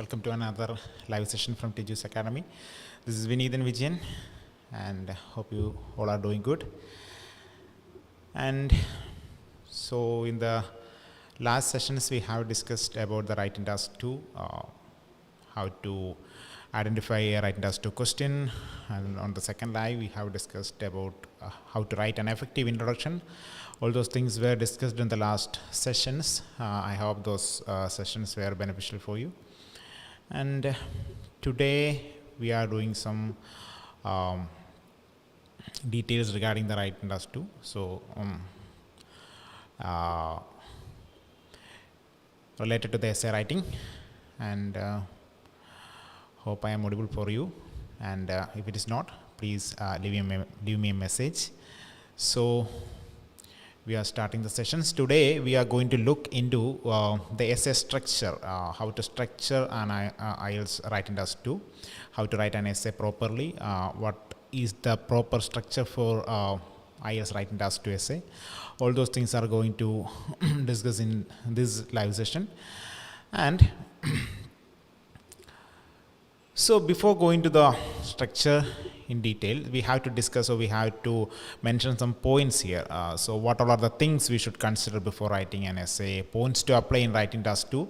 Welcome to another live session from Tiju's Academy. This is Vineet and Vijayan, and hope you all are doing good. And so in the last sessions we have discussed about the writing task 2, how to identify a writing task 2 question, and on the second live we have discussed about how to write an effective introduction. All those things were discussed in the last sessions. I hope those sessions were beneficial for you. And today we are doing some details regarding the writing task 2. So related to the essay writing, and hope I am audible for you, and if it is not, please leave me a message. So we are starting the sessions. Today we are going to look into the essay structure, how to structure an IELTS writing task 2, how to write an essay properly, what is the proper structure for IELTS writing task 2 essay. All those things are going to discuss in this live session. And so before going to the structure in detail, we have to discuss, or we have to mention some points here. So what all are the things we should consider before writing an essay, points to apply in writing task 2.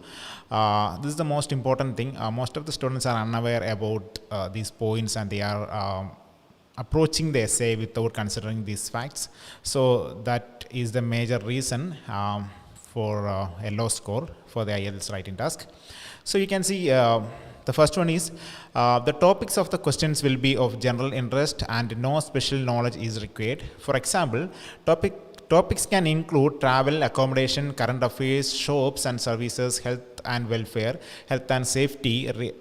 This is the most important thing. Most of the students are unaware about these points, and they are approaching the essay without considering these facts. So that is the major reason for a low score for the IELTS writing task. So you can see the first one is the topics of the questions will be of general interest and no special knowledge is required. For example, topics can include travel, accommodation, current affairs, shops and services, health and welfare, health and safety,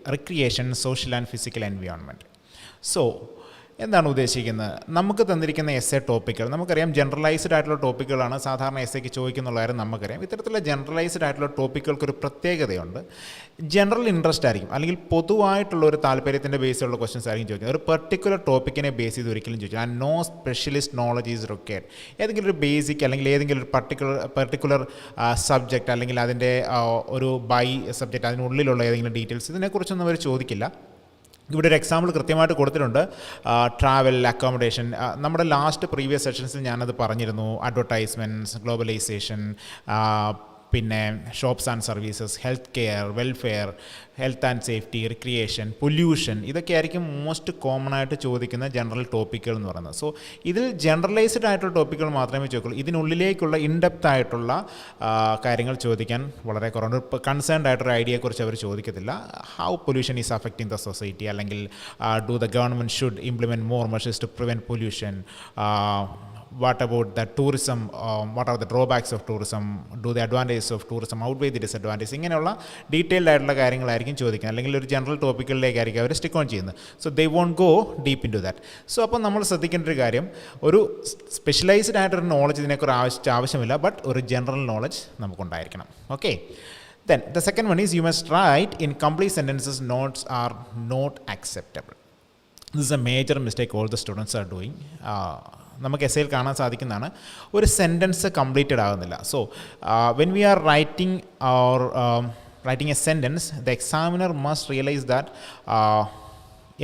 recreation, social and physical environment. So എന്താണ് ഉദ്ദേശിക്കുന്നത്? നമുക്ക് തന്നിരിക്കുന്ന essay ടോപ്പിക്കുകൾ നമുക്കറിയാം, generalised ആയിട്ടുള്ള ടോപ്പിക്കുകളാണ് സാധാരണ എസ്സേക്ക് ചോദിക്കുന്നുള്ള കാര്യം നമുക്കറിയാം. ഇത്തരത്തിലുള്ള ജനറലൈസ്ഡ് ആയിട്ടുള്ള ടോപ്പിക്കുകൾക്കൊരു പ്രത്യേകതയുണ്ട്. ജനറൽ ഇൻട്രസ്റ്റ് ആയിരിക്കും, അല്ലെങ്കിൽ പൊതുവായിട്ടുള്ള ഒരു താല്പര്യത്തിൻ്റെ ബേസിലുള്ള ക്വസ്റ്റ്യൻസ് ആയിരിക്കും ചോദിക്കുന്നത്. ഒരു പെർട്ടിക്കുലർ ടോപ്പിക്കിനെ ബേസ് ചെയ്ത് ഒരിക്കലും ചോദിച്ചാൽ and no specialist knowledge is required. ഏതെങ്കിലും ഒരു ബേസിക് അല്ലെങ്കിൽ ഏതെങ്കിലും ഒരു പെർട്ടിക്കുലർ സബ്ജക്റ്റ്, അല്ലെങ്കിൽ അതിൻ്റെ ഒരു ബൈ സബ്ജക്റ്റ്, അതിനുള്ളിലുള്ള ഏതെങ്കിലും ഡീറ്റെയിൽസ്, ഇതിനെക്കുറിച്ചൊന്നും അവർ ചോദിക്കില്ല. ഇവിടെ ഒരു എക്സാമ്പിൾ കൃത്യമായിട്ട് കൊടുത്തിട്ടുണ്ട്. Travel, accommodation. നമ്മുടെ പ്രീവിയസ് സെഷൻസിൽ ഞാനത് പറഞ്ഞിരുന്നു. അഡ്വർടൈസ്മെൻറ്റ്സ്, ഗ്ലോബലൈസേഷൻ, പിന്നെ shops and services, health care, welfare, health and safety, recreation, pollution, ഇതൊക്കെ ആയിരിക്കും മോസ്റ്റ് കോമൺ ആയിട്ട് ചോദിക്കുന്ന ജനറൽ ടോപ്പിക്കുകൾ എന്ന് പറയുന്നത്. സോ ഇതിൽ ജനറലൈസ്ഡ് ആയിട്ടുള്ള ടോപ്പിക്കുകൾ മാത്രമേ ചോദിക്കുള്ളൂ. ഇതിനുള്ളിലേക്കുള്ള ഇൻഡെപ്ത് ആയിട്ടുള്ള കാര്യങ്ങൾ ചോദിക്കാൻ വളരെ കുറവുണ്ട്. കൺസേൺഡ് ആയിട്ടൊരു ഐഡിയയെക്കുറിച്ച് അവർ ചോദിക്കത്തില്ല. How pollution is affecting the society, അല്ലെങ്കിൽ do the government should implement more measures to prevent pollution, what about the tourism, what are the drawbacks of tourism, do the advantages of tourism outweigh the disadvantages, ഇങ്ങനെയുള്ള detailed ആയിട്ടുള്ള കാര്യങ്ങളായിരിക്കും ചോദിക്കുന്നത്. അല്ലെങ്കിൽ ഒരു general ടോപ്പിക്കുകളിലേക്കായിരിക്കും അവർ stick on ചെയ്യുന്നത്. So they won't go deep into that. So അപ്പോൾ നമ്മൾ ശ്രദ്ധിക്കേണ്ട ഒരു കാര്യം, ഒരു സ്പെഷ്യലൈസ്ഡ് ആയിട്ടൊരു നോളജ് ഇതിനെക്കുറിച്ച് ആവശ്യമില്ല, ബട്ട് ഒരു ജനറൽ നോളജ് നമുക്കുണ്ടായിരിക്കണം. Okay. Then the second one is you must write in complete sentences. Notes are not acceptable. This is a major mistake all the students are doing. നമുക്ക് എസ്സേയിൽ കാണാൻ സാധിക്കുന്നതാണ്, ഒരു sentence completed ആകുന്നില്ല. So when we are writing A sentence, the examiner must realise that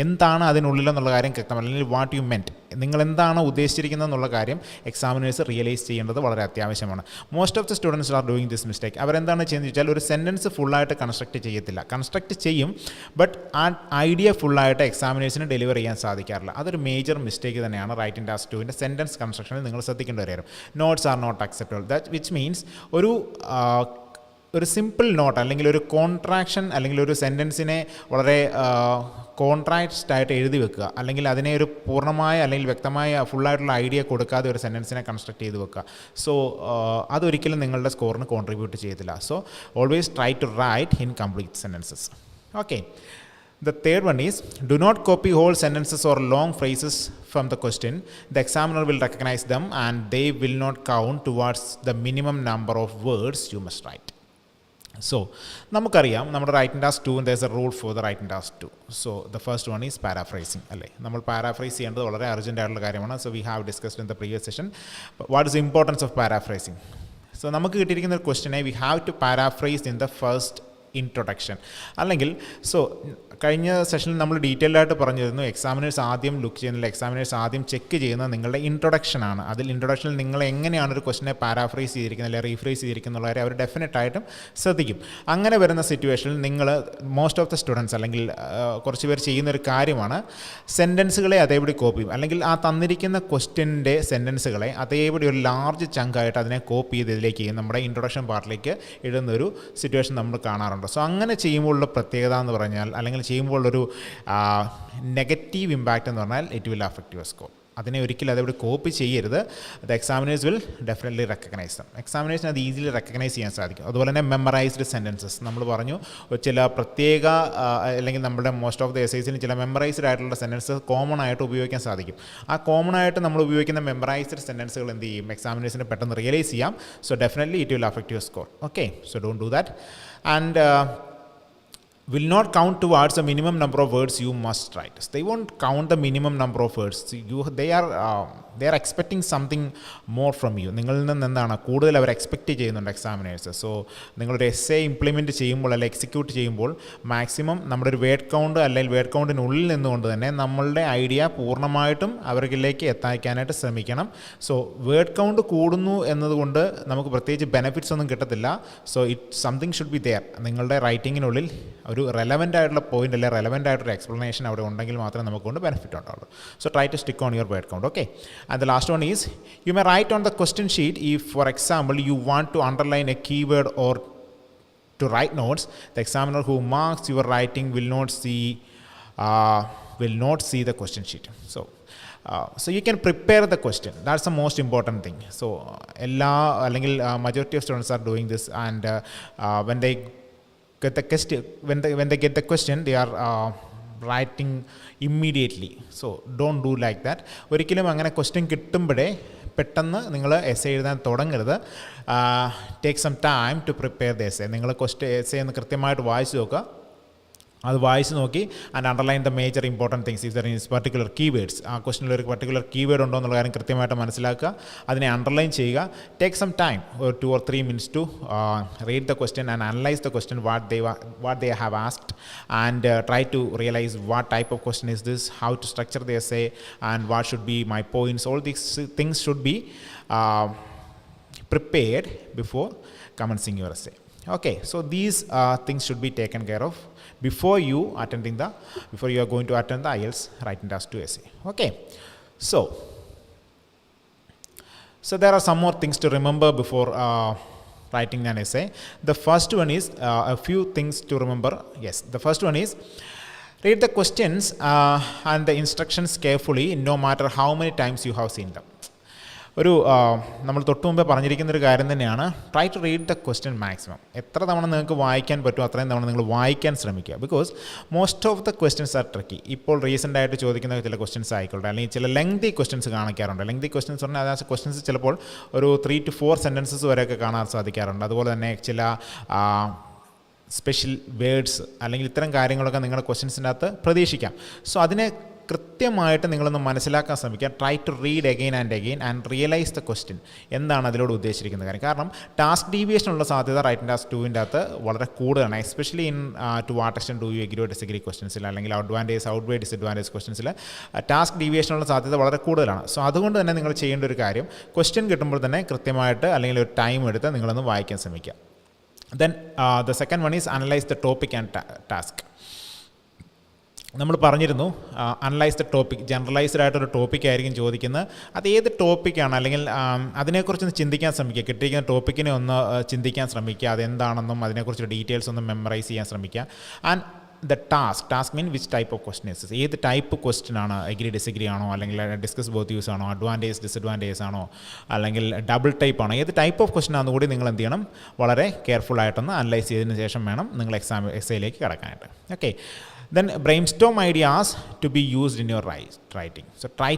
എന്താണ് അതിനുള്ളിലെന്നുള്ള കാര്യം വ്യക്തമല്ല, അല്ലെങ്കിൽ what you meant, നിങ്ങൾ എന്താണ് ഉദ്ദേശിച്ചിരിക്കുന്നത് എന്നുള്ള കാര്യം എക്സാമിനേഴ്സ് റിയലൈസ് ചെയ്യേണ്ടത് വളരെ അത്യാവശ്യമാണ്. Most of the students are doing this mistake. അവരെന്താണ് ചെയ്യുന്നത് വെച്ചാൽ, ഒരു സെൻറ്റൻസ് ഫുള്ളായിട്ട് കൺസ്ട്രക്റ്റ് ചെയ്യത്തില്ല. കൺസ്ട്രക്റ്റ് ചെയ്യും, ബട്ട് ആ ഐഡിയ ഫുള്ളായിട്ട് എക്സാമിനേഴ്സിന് ഡെലിവർ ചെയ്യാൻ സാധിക്കാറില്ല. അതൊരു മേജർ മിസ്റ്റേക്ക് തന്നെയാണ് റൈറ്റിംഗ് ടാസ്ക് 2-ൻ്റെ സെൻറ്റൻസ് കൺസ്ട്രക്ഷനിൽ നിങ്ങൾ ശ്രദ്ധിക്കേണ്ട ഒരു കാര്യം. Notes are not acceptable. That which means ഒരു സിമ്പിൾ നോട്ട്, അല്ലെങ്കിൽ ഒരു കോൺട്രാക്ഷൻ, അല്ലെങ്കിൽ ഒരു സെൻറ്റൻസിനെ വളരെ കോൺട്രാക്റ്റ് ആയിട്ട് എഴുതി വെക്കുക, അല്ലെങ്കിൽ അതിനെ ഒരു പൂർണ്ണമായ അല്ലെങ്കിൽ വ്യക്തമായ ഫുള്ളായിട്ടുള്ള ഐഡിയ കൊടുക്കാതെ ഒരു സെൻറ്റൻസിനെ കൺസ്ട്രക്ട് ചെയ്ത് വെക്കുക. സോ അതൊരിക്കലും നിങ്ങളുടെ സ്കോറിന് കോൺട്രിബ്യൂട്ട് ചെയ്യത്തില്ല. So always try to write in complete sentences. Okay. The third one is, do not copy whole sentences or long phrases from the question. The examiner will recognize them and they will not count towards the minimum number of words you must write. So നമുക്കറിയാം, നമ്മുടെ writing task 2 there is a rule for the writing task 2. So the first one is paraphrasing, അല്ലേ? നമ്മൾ paraphrase ചെയ്യേണ്ടത് വളരെ urgent ആയിട്ടുള്ള കാര്യമാണ്. So we have discussed in the previous session. But what is the importance of paraphrasing? So നമുക്ക് കിട്ടിയിരിക്കുന്ന ഒരു ക്വസ്റ്റ്യനെ we have to paraphrase in the first introduction. അല്ലെങ്കിൽ കഴിഞ്ഞ സെഷനിൽ നമ്മൾ ഡീറ്റെയിൽഡ് ആയിട്ട് പറഞ്ഞിരുന്നു, എക്സാമിനേഴ്സ് ആദ്യം ലുക്ക് ചെയ്യുന്നില്ല, എക്സാമിനേഴ്സ് ആദ്യം ചെക്ക് ചെയ്യുന്നത് നിങ്ങളുടെ ഇൻട്രൊഡക്ഷനാണ്. അതിൽ ഇൻട്രൊഡക്ഷനിൽ നിങ്ങൾ എങ്ങനെയാണ് ഒരു ക്വസ്റ്റിനെ പാരാഫ്രൈസ് ചെയ്തിരിക്കുന്നത് അല്ലെങ്കിൽ റീഫ്രൈസ് ചെയ്തിരിക്കുന്നുള്ളവരെ അവർ ഡെഫിനറ്റായിട്ടും ശ്രദ്ധിക്കും. അങ്ങനെ വരുന്ന സിറ്റുവേഷനിൽ നിങ്ങൾ മോസ്റ്റ് ഓഫ് ദ സ്റ്റുഡൻസ് അല്ലെങ്കിൽ കുറച്ച് പേർ ചെയ്യുന്നൊരു കാര്യമാണ് സെൻറ്റൻസുകളെ അതേപടി കോപ്പി ചെയ്യും. അല്ലെങ്കിൽ ആ തന്നിരിക്കുന്ന ക്വസ്റ്റ്യൻ്റെ സെൻറ്റൻസുകളെ അതേപടി ഒരു ലാർജ് ചങ്കായിട്ട് അതിനെ കോപ്പി ചെയ്ത് ഇതിലേക്ക് ചെയ്യും, നമ്മുടെ ഇൻട്രൊഡക്ഷൻ പാർട്ടിലേക്ക് ഇടുന്നൊരു സിറ്റുവേഷൻ നമ്മൾ കാണാറുണ്ട്. അങ്ങനെ ചെയ്യുമ്പോഴുള്ള പ്രത്യേകത എന്ന് പറഞ്ഞാൽ, അല്ലെങ്കിൽ ചെയ്യുമ്പോൾ ഒരു നെഗറ്റീവ് ഇമ്പാക്റ്റ് എന്ന് പറഞ്ഞാൽ it will affect your score. അതിനെ ഒരിക്കലും അതവിടെ കോപ്പി ചെയ്യരുത്. The examiners will definitely recognise them. എക്സാമിനേഴ്സിന് അത് ഈസിലി റെക്കഗ്നൈസ് ചെയ്യാൻ സാധിക്കും. അതുപോലെ തന്നെ മെമ്മറൈസ്ഡ് സെൻറ്റൻസസ് നമ്മൾ പറഞ്ഞു, ചില പ്രത്യേക അല്ലെങ്കിൽ നമ്മുടെ മോസ്റ്റ് ഓഫ് ദ എസ്ഐസിന് ചില മെമ്മറൈസ്ഡ് ആയിട്ടുള്ള സെൻറ്റൻസസ് കോമൺ ആയിട്ട് ഉപയോഗിക്കാൻ സാധിക്കും. ആ കോമൺ ആയിട്ട് നമ്മൾ ഉപയോഗിക്കുന്ന മെമ്മറൈസ്ഡ് സെൻറ്റൻസുകൾ എന്ത് ചെയ്യും, എക്സാമിനേഴ്സിന് പെട്ടെന്ന് റിയലൈസ് ചെയ്യാം. Definitely it will affect your score. Okay, don't do that. And will not count towards the minimum number of words you must write. They won't count the minimum number of words. They are expecting something more from you. നിങ്ങളിൽ നിന്ന് എന്താണ് കൂടുതൽ അവർ expect ചെയ്യുന്നുണ്ട് examiners. നിങ്ങളൊരു essay implement ചെയ്യുമ്പോൾ അല്ലെങ്കിൽ execute ചെയ്യുമ്പോൾ maximum നമ്മുടെ ഒരു വേർഡ് കൗണ്ട് അല്ലെങ്കിൽ വേർഡ് കൗണ്ടിനുള്ളിൽ നിന്നുകൊണ്ട് തന്നെ നമ്മളുടെ ഐഡിയ പൂർണ്ണമായിട്ടും അവരിലേക്ക് എത്തിക്കാനായിട്ട് ശ്രമിക്കണം. വേർഡ് കൗണ്ട് കൂടുന്നു എന്നതുകൊണ്ട് നമുക്ക് പ്രത്യേകിച്ച് ബെനിഫിറ്റ്സ് ഒന്നും കിട്ടത്തില്ല. Something should be there. നിങ്ങളുടെ റൈറ്റിങ്ങിനുള്ളിൽ ഒരു റെലവൻ്റ് ആയിട്ടുള്ള പോയിൻ്റ് അല്ലെങ്കിൽ റെലവൻ്റ് ആയിട്ടൊരു എക്സ്പ്ലനേഷൻ അവിടെ ഉണ്ടെങ്കിൽ മാത്രമേ നമുക്കൊണ്ട് ബെനിഫിറ്റ് ഉണ്ടാവുള്ളൂ. Try to stick on your word count. Okay, and the last one is, you may write on the question sheet if, for example, you want to underline a keyword or to write notes. The examiner who marks your writing will not see the question sheet. So you can prepare the question. That's the most important thing. അല്ലെങ്കിൽ majority of students are doing this, and when they get the question, when they get the question, they are writing immediately. Don't do like that. ഒരിക്കലും അങ്ങനെ question കിട്ടുമ്പോഴേ പെട്ടെന്ന് നിങ്ങൾ essay എഴുതാൻ തുടങ്ങരുത്. Take some time to prepare the essay. നിങ്ങൾ essay ഒന്ന് കൃത്യമായിട്ട് വായിച്ച് നോക്കുക. അത് വായിച്ച് നോക്കി and underline the major important things. If there is particular keywords, ആ ക്വസ്റ്റിനിൽ ഒരു പർട്ടിക്കുലർ കീവേഡ് ഉണ്ടോ എന്നുള്ള കാര്യം കൃത്യമായിട്ട് മനസ്സിലാക്കുക, അതിനെ അണ്ടർലൈൻ ചെയ്യുക. Take some time, 2 or 3 minutes to read the question and analyze the question, what they have asked, and try to realize what type of question is this, how to structure the essay, and what should be my points. All these things should be prepared before commencing your essay. Okay, these things should be taken care of before you are going to attend the IELTS writing task 2 essay. Okay, so there are some more things to remember before writing an essay. The first one is a few things to remember. Yes, the first one is, read the questions and the instructions carefully, no matter how many times you have seen them. നമ്മൾ തൊട്ട് മുമ്പേ പറഞ്ഞിരിക്കുന്നൊരു കാര്യം തന്നെയാണ്, try to read the question maximum. എത്ര തവണ നിങ്ങൾക്ക് വായിക്കാൻ പറ്റുമോ അത്രയും തവണ നിങ്ങൾ വായിക്കാൻ ശ്രമിക്കുക. Because most of the questions are tricky. ഇപ്പോൾ റീസെൻ്റ് ആയിട്ട് ചോദിക്കുന്ന ചില ക്വസ്റ്റ്യൻസ് ആയിക്കോട്ടെ, അല്ലെങ്കിൽ ചില ലെങ്തി ക്വസ്റ്റ്യൻസ് കാണിക്കാറുണ്ട്. ലെങ്തി ക്വസ്റ്റ്യൻസ് പറഞ്ഞാൽ ആ ക്വസ്റ്റ്യൻസ് ചിലപ്പോൾ ഒരു 3 to 4 സെൻറ്റൻസസ് വരെയൊക്കെ കാണാൻ സാധിക്കാറുണ്ട്. അതുപോലെ തന്നെ ചില സ്പെഷ്യൽ വേർഡ്സ് അല്ലെങ്കിൽ ഇത്തരം കാര്യങ്ങളൊക്കെ നിങ്ങളുടെ ക്വസ്റ്റ്യൻസിൻ്റെ അകത്ത് പ്രതീക്ഷിക്കാം. അതിനെ കൃത്യമായിട്ട് നിങ്ങളൊന്ന് മനസ്സിലാക്കാൻ ശ്രമിക്കുക. Try to read again and realise the question, എന്താണ് അതിലൂടെ ഉദ്ദേശിച്ചിരിക്കുന്ന കാര്യം. കാരണം ടാസ്ക് ഡീവിയേഷനുള്ള സാധ്യത റൈറ്റിംഗ് ടാസ്ക് 2-ൻ്റെ അകത്ത് വളരെ കൂടുതലാണ്. Especially in to what extent do you agree or disagree ക്വസ്റ്റ്യൻസിൽ, അല്ലെങ്കിൽ ഔട്ട്വേ ഡിസഡ്വാൻറ്റേജ് ക്വസ്റ്റ്യൻസിൽ ടാസ്ക് ഡീവിയേഷനുള്ള സാധ്യത വളരെ കൂടുതലാണ്. അതുകൊണ്ട് തന്നെ നിങ്ങൾ ചെയ്യേണ്ട ഒരു കാര്യം, ക്വസ്റ്റ്യൻ കിട്ടുമ്പോൾ തന്നെ കൃത്യമായിട്ട് അല്ലെങ്കിൽ ഒരു ടൈം എടുത്ത് നിങ്ങളൊന്ന് വായിക്കാൻ ശ്രമിക്കുക. Then the second one is analyse the topic and task. നമ്മൾ പറഞ്ഞിരുന്നു, അനലൈസ് ദ ടോപ്പിക്. ജനറലൈസ്ഡ് ആയിട്ടൊരു ടോപ്പിക്കായിരിക്കും ചോദിക്കുന്നത്. അത് ഏത് ടോപ്പിക്കാണ്, അല്ലെങ്കിൽ അതിനെക്കുറിച്ചൊന്ന് ചിന്തിക്കാൻ ശ്രമിക്കുക. കിട്ടിയിരിക്കുന്ന ടോപ്പിക്കിനെ ഒന്ന് ചിന്തിക്കാൻ ശ്രമിക്കുക, അതെന്താണെന്നും അതിനെക്കുറിച്ച് ഡീറ്റെയിൽസ് ഒന്ന് മെമ്മറൈസ് ചെയ്യാൻ ശ്രമിക്കുക. And the task mean which type of question is. ഏത് ടൈപ്പ് ക്വസ്റ്റ്യൻ ആണ്, എഗ്രി ഡിസഗ്രി ആണോ, അല്ലെങ്കിൽ ഡിസ്കസ് ബോത്ത് വ്യൂസ് ആണോ, അഡ്വാൻറ്റേജ് ഡിസഡ്വാൻറ്റേജ് ആണോ, അല്ലെങ്കിൽ ഡബിൾ ടൈപ്പ് ആണോ, ഏത് ടൈപ്പ് ഓഫ് ക്വസ്റ്റ്യൻ ആണെന്ന് കൂടി നിങ്ങൾ എന്ത് ചെയ്യണം, വളരെ കെയർഫുൾ ആയിട്ടൊന്ന് അനലൈസ് ചെയ്തതിന് ശേഷം വേണം നിങ്ങൾ എസ്സേയിലേക്ക് കടക്കാനായിട്ട്. Okay, then brainstorm ideas to be used in your writing. Try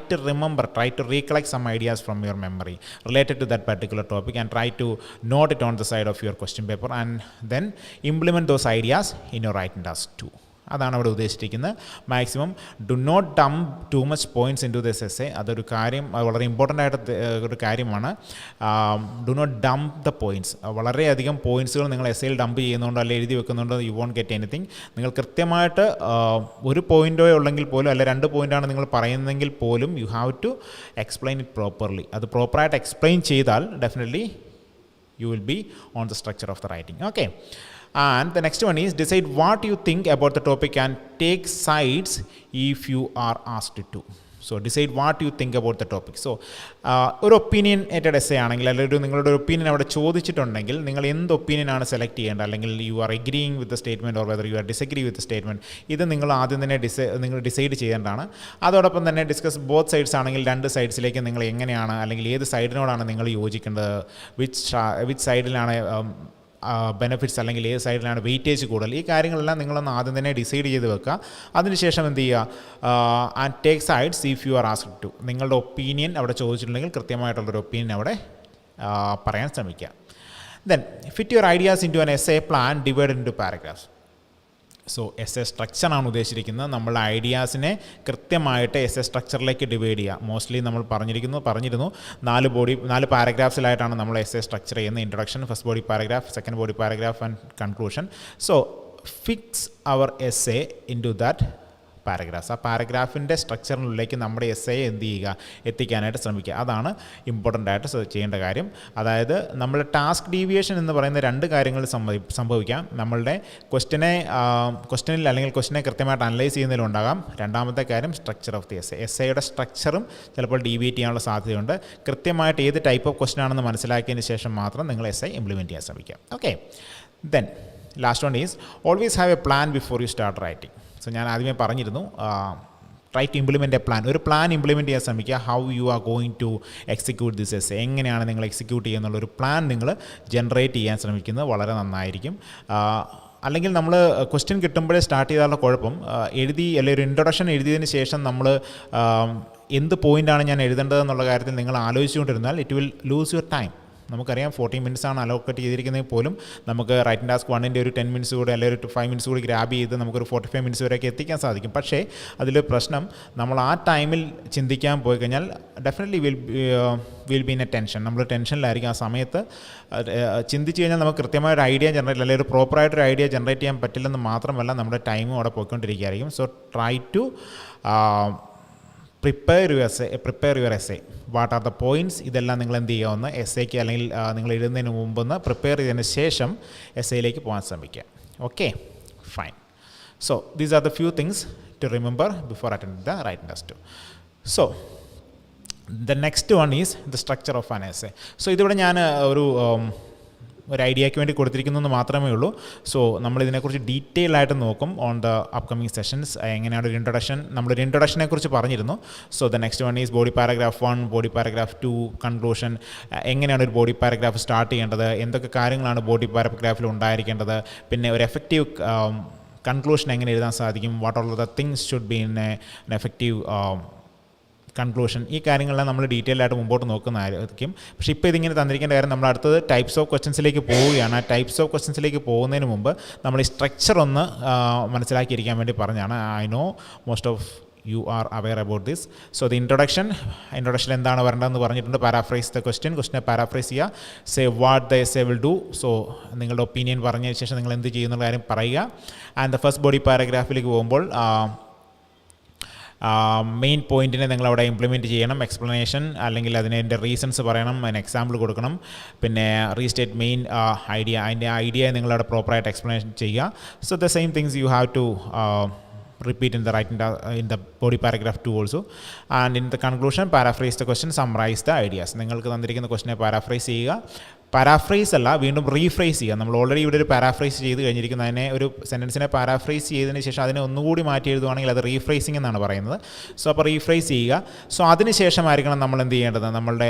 to recollect some ideas from your memory related to that particular topic, and try to note it on the side of your question paper, and then implement those ideas in your writing task 2. അതാണ് അവിടെ ഉദ്ദേശിച്ചിരിക്കുന്നത്. Maximum do not dump too much points into this essay. അതൊരു കാര്യം, വളരെ important ആയിട്ട് ഒരു കാര്യമാണ്. Do not dump the points. വളരെയധികം പോയിൻറ്റ്സുകൾ നിങ്ങൾ എസ്സേയിൽ ഡംപ് ചെയ്യുന്നുണ്ടോ അല്ലെങ്കിൽ എഴുതി വെക്കുന്നുണ്ടോ, യു വോണ്ട് ഗെറ്റ് എനിത്തിങ്. നിങ്ങൾ കൃത്യമായിട്ട് ഒരു പോയിൻ്റോ ഉള്ളെങ്കിൽ പോലും, അല്ല 2 പോയിൻ്റാണ് നിങ്ങൾ പറയുന്നതെങ്കിൽ പോലും, you have to explain it properly. അത് പ്രോപ്പറായിട്ട് എക്സ്പ്ലെയിൻ ചെയ്താൽ definitely you will be on the structure of the writing. Okay, and the next one is decide what you think about the topic and take sides if you are asked to. So decide what you think about the topic. So ഒരു opinionated essay ആണെങ്കിൽ, അല്ലെങ്കിൽ നിങ്ങളുടെ ഒരു opinion അവിടെ ചോദിച്ചിട്ടുണ്ടെങ്കിൽ, നിങ്ങൾ എന്ത് ഒപ്പീനിയനാണ് select ചെയ്യേണ്ടത്, അല്ലെങ്കിൽ you are agreeing with the statement or whether you are disagree with the statement, ഇത് നിങ്ങൾ ആദ്യം തന്നെ നിങ്ങൾ ഡിസൈഡ് ചെയ്യേണ്ടതാണ്. അതോടൊപ്പം തന്നെ ഡിസ്കസ് ബോത്ത് സൈഡ്സ് ആണെങ്കിൽ 2 സൈഡ്സിലേക്ക് നിങ്ങൾ എങ്ങനെയാണ്, അല്ലെങ്കിൽ ഏത് സൈഡിനോടാണ് നിങ്ങൾ യോജിക്കേണ്ടത്, വിച്ച് സൈഡിലാണ് ബെനിഫിറ്റ്സ്, അല്ലെങ്കിൽ ഏത് സൈഡിലാണ് വെയിറ്റേജ് കൂടുതൽ, ഈ കാര്യങ്ങളെല്ലാം നിങ്ങളൊന്ന് ആദ്യം തന്നെ ഡിസൈഡ് ചെയ്ത് വെക്കുക. അതിനുശേഷം എന്ത് ചെയ്യുക, and take sides if you are asked to. നിങ്ങളുടെ ഒപ്പീനിയൻ അവിടെ ചോദിച്ചിട്ടുണ്ടെങ്കിൽ കൃത്യമായിട്ടുള്ളൊരു ഒപ്പീനിയൻ അവിടെ പറയാൻ ശ്രമിക്കുക. Then fit your ideas into an essay plan divide into paragraphs. So essay സ്ട്രക്ചറാണ് ഉദ്ദേശിച്ചിരിക്കുന്നത്. നമ്മളുടെ ഐഡിയാസിനെ കൃത്യമായിട്ട് എസ്സേ സ്ട്രക്ചറിലേക്ക് ഡിവൈഡ് ചെയ്യുക. മോസ്റ്റ്ലി നമ്മൾ പറഞ്ഞിരുന്നു 4 പാരഗ്രാഫ്സിലായിട്ടാണ് നമ്മൾ എസ്സേ സ്ട്രക്ചർ ചെയ്യുന്നത്. Introduction, first body paragraph, second body paragraph and conclusion. So fix our essay into that paragraphs. ആ പാരഗ്രാഫിൻ്റെ സ്ട്രക്ചറിനുള്ളിലേക്ക് നമ്മുടെ എസ്സേയെ എന്ത് ചെയ്യുക, എത്തിക്കാനായിട്ട് ശ്രമിക്കുക. അതാണ് ഇമ്പോർട്ടൻ്റ് ആയിട്ട് ചെയ്യേണ്ട കാര്യം. അതായത് നമ്മുടെ ടാസ്ക് ഡീവിയേഷൻ എന്ന് പറയുന്ന 2 കാര്യങ്ങൾ സംഭവിക്കാം. നമ്മളുടെ ക്വസ്റ്റ്യനിൽ അല്ലെങ്കിൽ ക്വസ്റ്റ്യനെ കൃത്യമായിട്ട് അനലൈസ് ചെയ്യുന്നതിലുണ്ടാകാം. രണ്ടാമത്തെ കാര്യം സ്ട്രക്ചർ ഓഫ് ദി എസ്സേ. എസ്സേയുടെ സ്ട്രക്ചറും ചിലപ്പോൾ ഡീവിയേറ്റ് ചെയ്യാനുള്ള സാധ്യതയുണ്ട്. കൃത്യമായിട്ട് ഏത് ടൈപ്പ് ഓഫ് ക്വസ്റ്റ്യൻ ആണെന്ന് മനസ്സിലാക്കിയതിന് ശേഷം മാത്രം നിങ്ങൾ എസ്സേ ഇംപ്ലിമെൻറ്റ് ചെയ്യാൻ ശ്രമിക്കുക. Okay, then last one is always have a plan before you start writing. So ഞാൻ ആദ്യമേ പറഞ്ഞിരുന്നു, try to implement a plan. ഒരു പ്ലാൻ ഇംപ്ലിമെൻറ്റ് ചെയ്യാൻ ശ്രമിക്കുക. How you are going to execute this essay, എങ്ങനെയാണ് നിങ്ങൾ എക്സിക്യൂട്ട് ചെയ്യുന്നുള്ളൊരു പ്ലാൻ നിങ്ങൾ ജനറേറ്റ് ചെയ്യാൻ ശ്രമിക്കുന്നത് വളരെ നന്നായിരിക്കും. അല്ലെങ്കിൽ നമ്മൾ ക്വസ്റ്റ്യൻ കിട്ടുമ്പോഴേ സ്റ്റാർട്ട് ചെയ്താലുള്ള കുഴപ്പം, അല്ലെങ്കിൽ ഒരു ഇൻട്രൊഡക്ഷൻ എഴുതിയതിന് ശേഷം നമ്മൾ എന്ത് പോയിൻ്റാണ് ഞാൻ എഴുതേണ്ടതെന്നുള്ള കാര്യത്തിൽ നിങ്ങൾ ആലോചിച്ചുകൊണ്ടിരുന്നാൽ it will lose your time. നമുക്കറിയാം 40 മിനിറ്റ്സാണ് അലോക്കേറ്റ് ചെയ്തിരിക്കുന്നതെങ്കിൽ പോലും നമുക്ക് റൈറ്റിംഗ് ടാസ്ക് 1ൻ്റെ ഒരു 10 മിനിറ്റ്സ് കൂടി, അല്ലെങ്കിൽ ഒരു 5 മിനിറ്റ്സ് കൂടി ഗ്രാബ് ചെയ്ത് നമുക്കൊരു 45 മിനിറ്റ്സ് വരെയൊക്കെ എത്തിക്കാൻ സാധിക്കും. പക്ഷേ അതിൽ പ്രശ്നം, നമ്മൾ ആ ടൈമിൽ ചിന്തിക്കാൻ പോയി കഴിഞ്ഞാൽ definitely will be in A tension. നമ്മൾ ടെൻഷനിലായിരിക്കും. ആ സമയത്ത് ചിന്തിച്ച് കഴിഞ്ഞാൽ നമുക്ക് കൃത്യമായൊരു ഐഡിയ ജനറേറ്റ്, അല്ലെങ്കിൽ ഒരു പ്രോപ്പറായിട്ടൊരു ഐഡിയ ജനറേറ്റ് ചെയ്യാൻ പറ്റില്ലെന്ന് മാത്രമല്ല, നമ്മുടെ ടൈമും അവിടെ പോയിക്കൊണ്ടിരിക്കുകയായിരിക്കും. So try to prepare your essay. What are the points, ഇതെല്ലാം നിങ്ങൾ എന്ത് ചെയ്യുക, ഒന്ന് എസ്സേക്ക് അല്ലെങ്കിൽ നിങ്ങൾ എഴുതുന്നതിന് മുമ്പൊന്ന് പ്രിപ്പയർ ചെയ്തതിന് ശേഷം എസ്സേയിലേക്ക് പോകാൻ ശ്രമിക്കുക. Okay, fine. So these are the few things to remember before attending the writing test. So the next one is the structure of an essay. So ഇതിവിടെ ഞാൻ ഒരു ഐഡിയയ്ക്ക് വേണ്ടി കൊടുത്തിരിക്കുന്നതെന്ന് മാത്രമേ ഉള്ളൂ. സോ നമ്മളിതിനെക്കുറിച്ച് ഡീറ്റെയിൽ ആയിട്ട് നോക്കും ഓൺ ദ അപ്കമിങ് സെഷൻസ്. എങ്ങനെയാണ് ഒരു ഇൻട്രൊഡക്ഷൻ, നമ്മളൊരു ഇൻട്രൊഡക്ഷനെ കുറിച്ച് പറഞ്ഞിരുന്നു. So the next one is body paragraph 1, body paragraph 2, conclusion. എങ്ങനെയാണ് ഒരു ബോഡി പാരഗ്രാഫ് സ്റ്റാർട്ട് ചെയ്യേണ്ടത്, എന്തൊക്കെ കാര്യങ്ങളാണ് ബോഡി പാരഗ്രാഫിൽ ഉണ്ടായിരിക്കേണ്ടത്, പിന്നെ ഒരു എഫക്റ്റീവ് കൺക്ലൂഷൻ എങ്ങനെ എഴുതാൻ സാധിക്കും, what all the things should be in N effective conclusion. ഈ കാര്യങ്ങളെല്ലാം നമ്മൾ ഡീറ്റെയിൽ ആയിട്ട് മുമ്പോട്ട് നോക്കുന്നതായിരിക്കും. പക്ഷേ ഇപ്പോൾ ഇതിങ്ങനെ തന്നിരിക്കേണ്ട കാര്യം, നമ്മൾ അടുത്തത് ടൈപ്സ് ഓഫ് ക്വസ്റ്റ്യൻസിലേക്ക് പോവുകയാണ്. ആ ടൈപ്സ് ഓഫ് ക്വസ്റ്റ്യൻസിലേക്ക് പോകുന്നതിന് മുമ്പ് നമ്മൾ ഈ സ്ട്രക്ചർ ഒന്ന് മനസ്സിലാക്കിയിരിക്കാൻ വേണ്ടി പറഞ്ഞാണ്. I know most of you are aware about this. So the ഇൻട്രൊഡക്ഷനിൽ എന്താണ് വരേണ്ടതെന്ന് പറഞ്ഞിട്ടുണ്ട്. പാരാഫ്രൈസ് ദ ക്വസ്റ്റ്യനെ പാരാഫ്രൈസ് ചെയ്യുക. Say what the essay will do. So നിങ്ങളുടെ ഒപ്പീനിയൻ പറഞ്ഞതിന് ശേഷം നിങ്ങൾ എന്ത് ചെയ്യുന്ന കാര്യം പറയുക. ആൻഡ് ദ ഫസ്റ്റ് ബോഡി പാരഗ്രാഫിലേക്ക് പോകുമ്പോൾ മെയിൻ പോയിൻറ്റിനെ നിങ്ങളവിടെ ഇംപ്ലിമെൻറ്റ് ചെയ്യണം. എക്സ്പ്ലനേഷൻ, അല്ലെങ്കിൽ അതിൻ്റെ റീസൺസ് പറയണം, അതിന് എക്സാമ്പിൾ കൊടുക്കണം. പിന്നെ റീസ്റ്റേറ്റ് മെയിൻ ഐഡിയ, അതിൻ്റെ ഐഡിയ നിങ്ങളവിടെ പ്രോപ്പറായിട്ട് എക്സ്പ്ലനേഷൻ ചെയ്യുക. So the same things you have to repeat in the body paragraph 2 also. And in the conclusion, paraphrase the question, summarize the ideas. നിങ്ങൾക്ക് തന്നിരിക്കുന്ന ക്വസ്റ്റിനെ പാരാഫ്രൈസ് ചെയ്യുക. പാരാഫ്രൈസ് അല്ല, വീണ്ടും റീഫ്രൈസ് ചെയ്യുക. നമ്മൾ ഓൾറെഡി ഇവിടെ ഒരു പാരാഫ്രൈസ് ചെയ്ത് കഴിഞ്ഞിരിക്കുന്നു. അതിനെ ഒരു സെൻറ്റൻസിനെ പാരാഫ്രൈസ് ചെയ്തതിന് ശേഷം അതിനെ ഒന്നുകൂടി മാറ്റി എഴുതുവാണെങ്കിൽ അത് റീഫ്രൈസിങ് എന്നാണ് പറയുന്നത്. സോ അപ്പോൾ റീഫ്രൈസ് ചെയ്യുക. സോ അതിന് ശേഷമായിരിക്കണം നമ്മൾ എന്ത് ചെയ്യേണ്ടത്, നമ്മളുടെ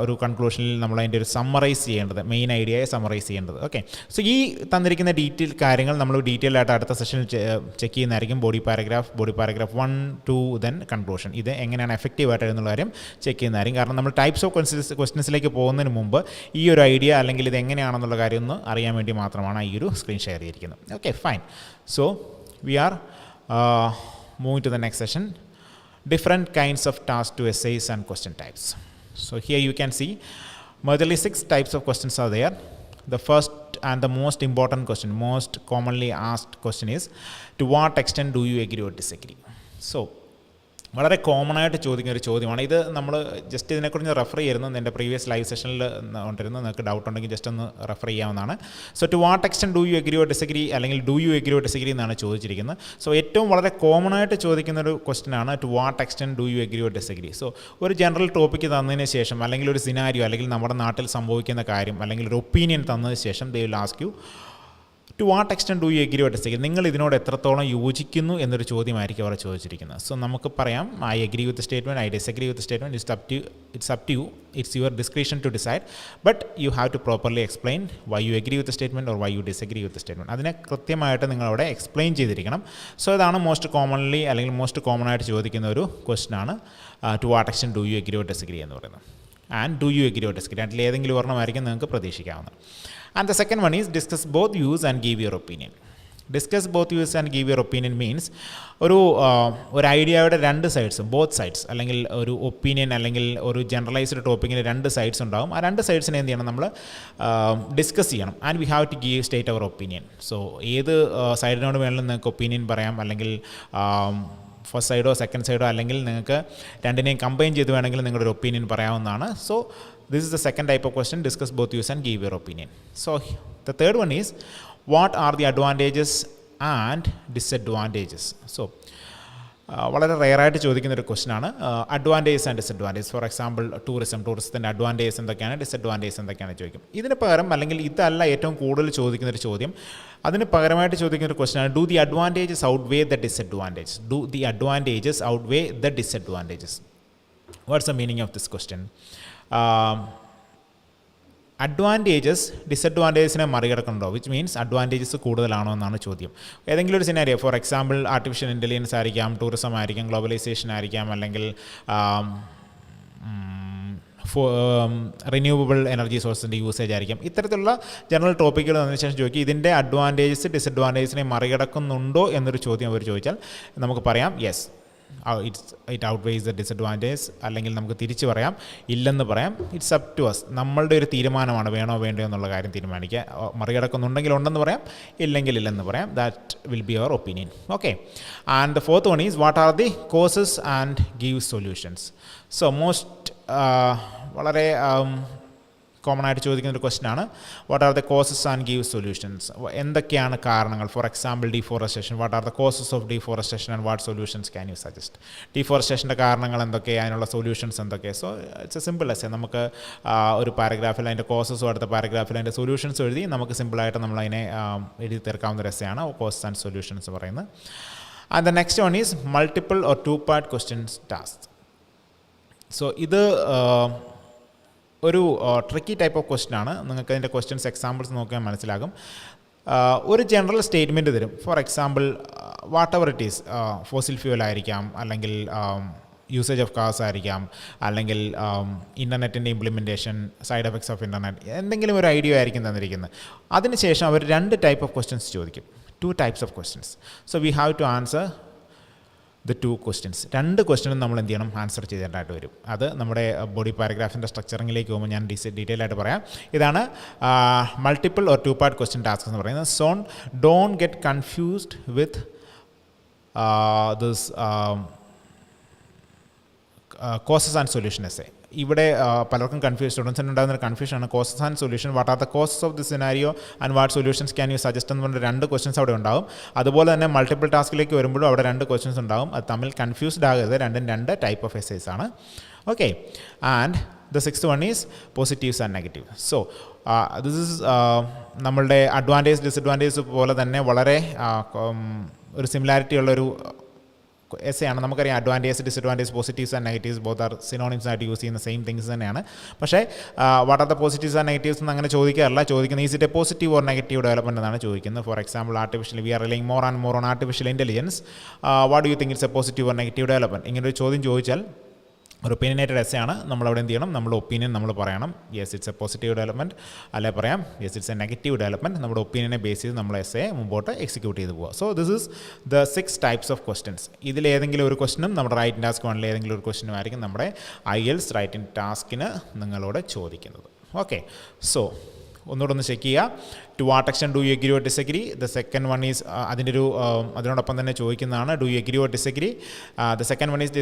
ഒരു കൺക്ലൂഷനിൽ നമ്മൾ അതിൻ്റെ ഒരു സമ്മറൈസ് ചെയ്യേണ്ടത്, മെയിൻ ഐഡിയയെ സമ്മറൈസ് ചെയ്യേണ്ടത്. ഓക്കെ, സോ ഈ തന്നിരിക്കുന്ന ഡീറ്റെയിൽ കാര്യങ്ങൾ നമ്മൾ ഡീറ്റെയിൽ ആയിട്ട് അടുത്ത സെഷനിൽ ചെക്ക് ചെയ്യുന്നതായിരിക്കും. Body paragraph 1, 2, then conclusion. ഇത് എങ്ങനെയാണ് എഫക്റ്റീവായിട്ട് എന്നുള്ള കാര്യം ചെക്ക് ചെയ്യുന്നതായിരിക്കും. കാരണം നമ്മൾ ടൈപ്സ് ഓഫ് ക്വസ്റ്റ്യൻസിലേക്ക് പോകുന്നതിന് മുമ്പ് ഈ ഒരു ഐഡിയ അല്ലെങ്കിൽ ഇത് എങ്ങനെയാണെന്നുള്ള കാര്യം ഒന്ന് അറിയാൻ വേണ്ടി മാത്രമാണ് ഈ ഒരു സ്ക്രീൻ ഷെയർ ചെയ്തിരിക്കുന്നത്. Okay, fine. So we are Moving to the next session, different kinds of tasks to essays and question types. So here you can see majorly 6 types of questions are there. The first and the most important question, most commonly asked question is, to what extent do you agree or disagree? So വളരെ common ആയിട്ട് ചോദിക്കുന്ന ഒരു ചോദ്യമാണ് ഇത്. നമ്മൾ just ഇതിനെക്കുറിച്ച് refer ചെയ്യുന്നു, എൻ്റെ പ്രീവിയസ് ലൈവ് സെഷനിൽ ഉണ്ടായിരുന്നു. നിങ്ങൾക്ക് ഡൗട്ട് ഉണ്ടെങ്കിൽ ജസ്റ്റ് ഒന്ന് റെഫർ ചെയ്യാവുന്നതാണ്. So to what extent do you agree or disagree, അല്ലെങ്കിൽ do you agree or disagree എന്നാണ് ചോദിച്ചിരിക്കുന്നത്. സോ ഏറ്റവും വളരെ കോമൺ ആയിട്ട് ചോദിക്കുന്ന ഒരു ക്വസ്റ്റൻ ആണ് to what extent do you agree or disagree. So ഒരു ജനറൽ ടോപ്പിക്ക് തന്നതിന് ശേഷം, അല്ലെങ്കിൽ ഒരു സിനാരിയോ, അല്ലെങ്കിൽ നമ്മുടെ നാട്ടിൽ സംഭവിക്കുന്ന കാര്യം, അല്ലെങ്കിൽ ഒരു ഒപ്പീനിയൻ തന്നതിന് ശേഷം they will ask you to what extent do you agree or disagree, നിങ്ങൾ ഇതിനോട് എത്രത്തോളം യോജിക്കുന്നു എന്നൊരു ചോദ്യമായിരിക്കും അവർ ചോദിച്ചിരിക്കുന്നത്. സോ നമുക്ക് പറയാം I agree with statement, I disagree with statement, it's up to you, it's your description to decide, but you have to properly explain why you agree with statement or why you disagree with statement. അതിനെ കൃത്യമായിട്ട് നിങ്ങളവിടെ explain ചെയ്തിരിക്കണം. So ഇതാണ് most commonly, അല്ലെങ്കിൽ most common ആയിട്ട് ചോദിക്കുന്ന ഒരു question ആണ് to what extent do you agree or disagree എന്ന് പറയുന്നത്. And do you agree or disagree, അതിൽ ഏതെങ്കിലും ഒരെണ്ണമായിരിക്കും നിങ്ങൾക്ക് പ്രതീക്ഷിക്കാവുന്നത്. And the second one is discuss both views and give your opinion. Discuss both views and give your opinion means ഒരു ഐഡിയയുടെ രണ്ട് sides, both sides, അല്ലെങ്കിൽ ഒരു opinion അല്ലെങ്കിൽ ഒരു ജനറലൈസ്ഡ് ടോപ്പിക്കിന് രണ്ട് സൈഡ്സ് ഉണ്ടാകും. ആ രണ്ട് സൈഡ്സിനെ എന്ത് ചെയ്യണം, നമ്മൾ ഡിസ്കസ് ചെയ്യണം. And we have to give state our opinion. So ഏത് സൈഡിനോട് വേണമെങ്കിലും നിങ്ങൾക്ക് ഒപ്പീനിയൻ പറയാം, അല്ലെങ്കിൽ ഫസ്റ്റ് സൈഡോ സെക്കൻഡ് സൈഡോ, അല്ലെങ്കിൽ നിങ്ങൾക്ക് രണ്ടിനെയും കമ്പൈൻ ചെയ്ത് വേണമെങ്കിൽ നിങ്ങളുടെ ഒരു ഒപ്പീനിയൻ പറയാവുന്നതാണ്. So this is the second type of question, discuss both views and give your opinion. So the third one is, what are the advantages and disadvantages? So വളരെ റെയറായിട്ട് ചോദിക്കുന്ന ഒരു ക്വസ്റ്റനാണ് advantages and disadvantages. For example ടൂറിസത്തിൻ്റെ advantages എന്തൊക്കെയാണ്, disadvantages എന്തൊക്കെയാണ് ചോദിക്കും. ഇതിന് പകരം, അല്ലെങ്കിൽ ഇതല്ല ഏറ്റവും കൂടുതൽ ചോദിക്കുന്നൊരു ചോദ്യം, അതിന് പകരമായിട്ട് ചോദിക്കുന്ന ഒരു ക്വസ്റ്റനാണ് do the advantages outweigh the disadvantages. Do the advantages outweigh the disadvantages. What's the meaning of this question? Advantages ഡിസഡ്വാൻറ്റേജസിനെ മറികടക്കുന്നുണ്ടോ, വിച്ച് മീൻസ് അഡ്വാൻറ്റേജസ് കൂടുതലാണോ എന്നാണ് ചോദ്യം. ഏതെങ്കിലും ഒരു scenario, for example artificial intelligence ആയിരിക്കാം, ടൂറിസം ആയിരിക്കാം, ഗ്ലോബലൈസേഷൻ ആയിരിക്കാം, അല്ലെങ്കിൽ റിന്യൂവബിൾ എനർജി സോഴ്സിൻ്റെ യൂസേജ് ആയിരിക്കാം. ഇത്തരത്തിലുള്ള ജനറൽ ടോപ്പിക്കുകൾ അതിന് ശേഷം ചോദിക്കും ഇതിൻ്റെ അഡ്വാൻറ്റേജസ് ഡിസഡ്വാൻറ്റേജസിനെ മറികടക്കുന്നുണ്ടോ എന്നൊരു ചോദ്യം അവർ ചോദിച്ചാൽ നമുക്ക് പറയാം യെസ്, ഇറ്റ് ഔട്ട്വെയ്സ് ദ ഡിസഡ്വാൻറ്റേജ്, അല്ലെങ്കിൽ നമുക്ക് തിരിച്ച് പറയാം ഇല്ലെന്ന് പറയാം. ഇറ്റ്സ് അപ് ടു അസ്, നമ്മളുടെ ഒരു തീരുമാനമാണ്, വേണോ വേണ്ടോ എന്നുള്ള കാര്യം തീരുമാനിക്കുക. മറികടക്കുന്നുണ്ടെങ്കിൽ ഉണ്ടെന്ന് പറയാം, ഇല്ലെങ്കിൽ ഇല്ലെന്ന് പറയാം. That will be our opinion. Okay. And the fourth one is what are the causes and give solutions. So വളരെ കോമൺ ആയിട്ട് ചോദിക്കുന്ന ഒരു ക്വസ്റ്റനാണ് what are the causes and give solutions. എന്തൊക്കെയാണ് കാരണങ്ങൾ? For example deforestation, what are the causes of deforestation and what solutions can you suggest? ഡീഫോറസ്റ്റേഷൻ്റെ കാരണങ്ങൾ എന്തൊക്കെ, അതിനുള്ള സൊല്യൂഷൻസ് എന്തൊക്കെ? So it's a simple essay. നമുക്ക് ഒരു പാരഗ്രാഫിൽ അതിൻ്റെ കോസസും അടുത്ത പാരഗ്രാഫിൽ അതിൻ്റെ സൊല്യൂഷൻസ് എഴുതി നമുക്ക് സിമ്പിളായിട്ട് നമ്മളതിനെ എഴുതി തീർക്കാവുന്ന ഒരു എസ്സേയാണ് കോസസ് ആൻഡ് സൊല്യൂഷൻസ് പറയുന്നത്. And the next one is multiple or two part questions task. So ഇത് ഒരു ട്രിക്കി ടൈപ്പ് ഓഫ് ക്വസ്റ്റ്യൻ ആണ്. നിങ്ങൾക്ക് അതിൻ്റെ ക്വസ്റ്റ്യൻസ് എക്സാമ്പിൾസ് നോക്കിയാൽ മനസ്സിലാകും. ഒരു ജനറൽ സ്റ്റേറ്റ്മെൻറ്റ് തരും. For example what ever it is, fossil fuel ആയിരിക്കാം, അല്ലെങ്കിൽ യൂസേജ് ഓഫ് കാർസ് ആയിരിക്കാം, അല്ലെങ്കിൽ ഇൻ്റർനെറ്റിൻ്റെ implementation, side effects of internet, എന്തെങ്കിലും ഒരു ഐഡിയ ആയിരിക്കും തന്നിരിക്കുന്നത്. അതിനുശേഷം അവർ രണ്ട് ടൈപ്പ് ഓഫ് ക്വസ്റ്റ്യൻസ് ചോദിക്കും, 2 types of questions. So we have to answer the 2 questions. രണ്ട് ക്വസ്റ്റ്യനും നമ്മൾ എന്ത് ചെയ്യണം, ആൻസർ ചെയ്തേണ്ടതായിട്ട് വരും. അത് നമ്മുടെ ബോഡി പാരഗ്രാഫിൻ്റെ സ്ട്രക്ചറിങ്ങിലേക്ക് പോകുമ്പോൾ ഞാൻ ഡീറ്റെയിൽ ആയിട്ട് പറയാം. ഇതാണ് multiple or 2 part question task എന്ന് പറയുന്നത്. So don't get confused with this causes and solution essay. ഇവിടെ പലർക്കും സ്റ്റുഡൻസിന് ഉണ്ടാകുന്ന കൺഫ്യൂഷനാണ് causes and solution. What are the causes of the scenario and what solutions can you suggest എന്ന് പറഞ്ഞ 2 questions അവിടെ ഉണ്ടാകും. അതുപോലെ തന്നെ മൾട്ടിപ്പിൾ ടാസ്കിലേക്ക് വരുമ്പോഴും അവിടെ 2 ക്വസ്റ്റ്യൻസ് ഉണ്ടാകും. അത് തമ്മിൽ കൺഫ്യൂസ്ഡ് ആകരുത്. രണ്ടും 2 ടൈപ്പ് ഓഫ് എസ്സേസ് ആണ്. Okay. And the 6th one is positives and negative. So this is നമ്മളുടെ അഡ്വാൻറ്റേജ് ഡിസഡ്വാൻറ്റേജ് പോലെ തന്നെ വളരെ ഒരു സിമിലാരിറ്റി ഉള്ളൊരു എസ്സേ ആണ്. നമുക്കറിയാം advantage disadvantage positives and negatives both are synonyms ആയിട്ട് യൂസ് ചെയ്യുന്ന സെയിം തിങ്സ് തന്നെയാണ്. പക്ഷേ what are the positives and negatives എന്ന് അങ്ങനെ ചോദിക്കാറില്ല. ചോദിക്കുന്നത് is it a positive or negative development എന്നാണ് ചോദിക്കുന്നത്. For example we R relying more and more on artificial intelligence, what do you think it's a positive or negative development? ഇങ്ങനൊരു ചോദ്യം ചോദിച്ചാൽ ഒരു ഒപ്പീനിയനേറ്റഡ് എസ്സേ ആണ്. നമ്മളവിടെ എന്ത് ചെയ്യണം, നമ്മുടെ ഒപ്പീനിയൻ നമ്മൾ പറയണം. Yes it's a positive development, അല്ലെ പറയാം yes it's a negative development. നമ്മുടെ ഒപ്പീനിയനെ ബേസ് ചെയ്ത് നമ്മൾ എസ്സേ മുമ്പോട്ട് എക്സിക്യൂട്ട് ചെയ്ത് പോവുക. So this is the 6 types of questions. ഇതിലേതെങ്കിലും ഒരു ക്വസ്റ്റനും നമ്മുടെ റൈറ്റിംഗ് ടാസ്ക് 1 ഏതെങ്കിലും ഒരു ക്വസ്റ്റനും ആയിരിക്കും നമ്മുടെ IELTS റൈറ്റിംഗ് ടാസ്കിന് നിങ്ങളോട് ചോദിക്കുന്നത്. ഓക്കെ, സോ ഒന്നുകൂടെ ഒന്ന് ചെക്ക് ചെയ്യുക. To what extent do you agree or disagree. The second one is അതിൻ്റെ ഒരു അതിനോടൊപ്പം തന്നെ ചോദിക്കുന്നതാണ് do you agree or disagree. The second one is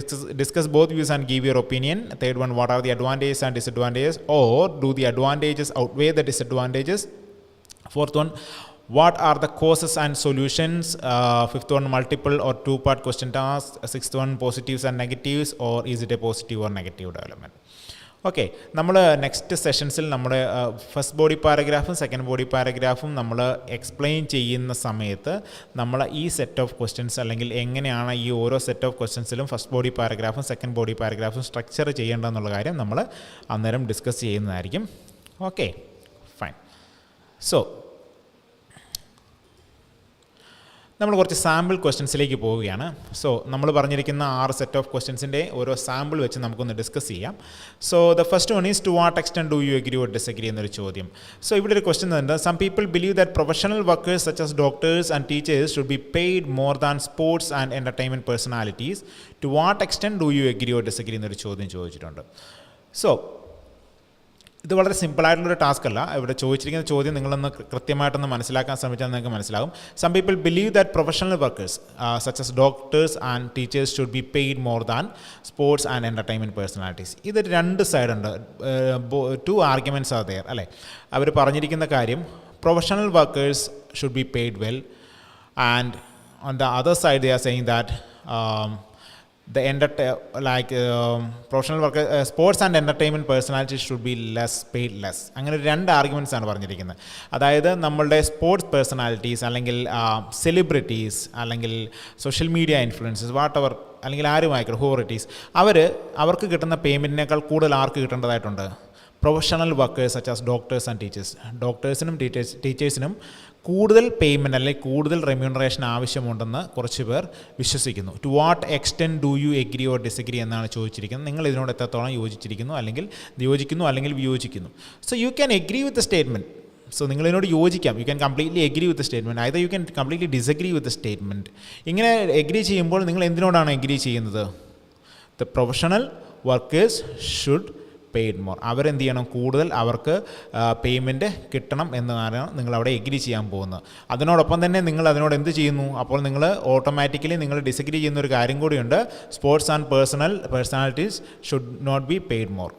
discuss both views and give your opinion. Third one what are the advantages and disadvantages or do the advantages outweigh the disadvantages. Fourth one, what are the causes and solutions? Fifth one, multiple or two-part question task. Sixth one, positives and negatives, or is it a positive or negative development? Okay, നമ്മൾ next സെഷൻസിൽ നമ്മുടെ first body പാരഗ്രാഫും second body പാരഗ്രാഫും നമ്മൾ explain ചെയ്യുന്ന സമയത്ത് നമ്മൾ ഈ set of questions അല്ലെങ്കിൽ എങ്ങനെയാണ് ഈ ഓരോ സെറ്റ് ഓഫ് ക്വസ്റ്റ്യൻസിലും ഫസ്റ്റ് ബോഡി പാരഗ്രാഫും സെക്കൻഡ് ബോഡി പാരഗ്രാഫും സ്ട്രക്ചർ ചെയ്യേണ്ടതെന്നുള്ള കാര്യം നമ്മൾ അന്നേരം ഡിസ്കസ് ചെയ്യുന്നതായിരിക്കും. Okay, fine. സോ നമ്മൾ കുറച്ച് സാമ്പിൾ ക്വസ്റ്റ്യൻസിലേക്ക് പോവുകയാണ്. സോ നമ്മൾ പറഞ്ഞിരിക്കുന്ന 6 സെറ്റ് ഓഫ് ക്വസ്റ്റ്യൻസിൻ്റെ ഓരോ സാമ്പിൾ വെച്ച് നമുക്കൊന്ന് ഡിസ്കസ് ചെയ്യാം. So the first one is to what extent do you agree or disagree എന്നൊരു ചോദ്യം. സോ ഇവിടെ ഒരു ക്വസ്റ്റ്യൻ ഉണ്ട്. Some people believe that professional workers such as doctors and teachers should be paid more than sports and entertainment personalities. To what extent do you agree or disagree എന്നൊരു ചോദ്യം ചോദിച്ചിട്ടുണ്ട്. So ഇത് വളരെ സിമ്പിളായിട്ടുള്ളൊരു task അല്ല. ഇവിടെ ചോദിച്ചിരിക്കുന്ന ചോദ്യം നിങ്ങളൊന്ന് കൃത്യമായിട്ടൊന്ന് മനസ്സിലാക്കാൻ ശ്രമിച്ചാൽ നിങ്ങൾക്ക് മനസ്സിലാകും. Some people believe that professional workers such as doctors and teachers should be paid more than sports and entertainment personalities. ഇത് 2 സൈഡുണ്ട്. 2 ആർഗ്യുമെൻറ്റ്സ് ആർ ദെയർ അല്ലേ. അവർ പറഞ്ഞിരിക്കുന്ന കാര്യം professional workers should be paid well, and on the other side they are saying that professional work sports and entertainment personality should be paid less. അങ്ങനെ 2 arguments ആണ് പറഞ്ഞിരിക്കുന്നത്. അതായത് നമ്മളുടെ സ്പോർട്സ് പേഴ്സണാലിറ്റീസ് അല്ലെങ്കിൽ സെലിബ്രിറ്റീസ് അല്ലെങ്കിൽ social media influencers whatever അല്ലെങ്കിൽ ആരുമായിക്കോട്ടെ ഹോറിറ്റീസ് അവർക്ക് കിട്ടുന്ന പേയ്മെൻറ്റിനേക്കാൾ കൂടുതൽ ആർക്ക് കിട്ടേണ്ടതായിട്ടുണ്ട്? Professional workers such as doctors and teachers. ഡോക്ടേഴ്സിനും ടീച്ചേഴ്സിനും കൂടുതൽ പേയ്മെൻറ്റ് അല്ലെങ്കിൽ കൂടുതൽ റെമ്യൂണറേഷൻ ആവശ്യമുണ്ടെന്ന് കുറച്ച് പേർ വിശ്വസിക്കുന്നു. To what extent do you agree or disagree എന്നാണ് ചോദിച്ചിരിക്കുന്നത്. നിങ്ങൾ ഇതിനോട് എത്രത്തോളം യോജിക്കുന്നു അല്ലെങ്കിൽ വിയോജിക്കുന്നു. So you can agree with the statement. So നിങ്ങളിതിനോട് യോജിക്കാം. You can completely agree with the statement, either you can completely disagree with the statement. ഇങ്ങനെ എഗ്രി ചെയ്യുമ്പോൾ നിങ്ങൾ എന്തിനോടാണ് എഗ്രി ചെയ്യുന്നത്? The professional workers should paid more. അവരെന്ത് ചെയ്യണം? കൂടുതൽ അവർക്ക് പേയ്മെൻറ്റ് കിട്ടണം എന്നാണ് നിങ്ങളവിടെ എഗ്രി ചെയ്യാൻ പോകുന്നത്. അതിനോടൊപ്പം തന്നെ നിങ്ങൾ അതിനോട് എന്ത് ചെയ്യുന്നു? അപ്പോൾ നിങ്ങൾ ഓട്ടോമാറ്റിക്കലി നിങ്ങൾ ഡിസഗ്രി ചെയ്യുന്ന ഒരു കാര്യം കൂടിയുണ്ട്. Sports and personalities should not be paid more.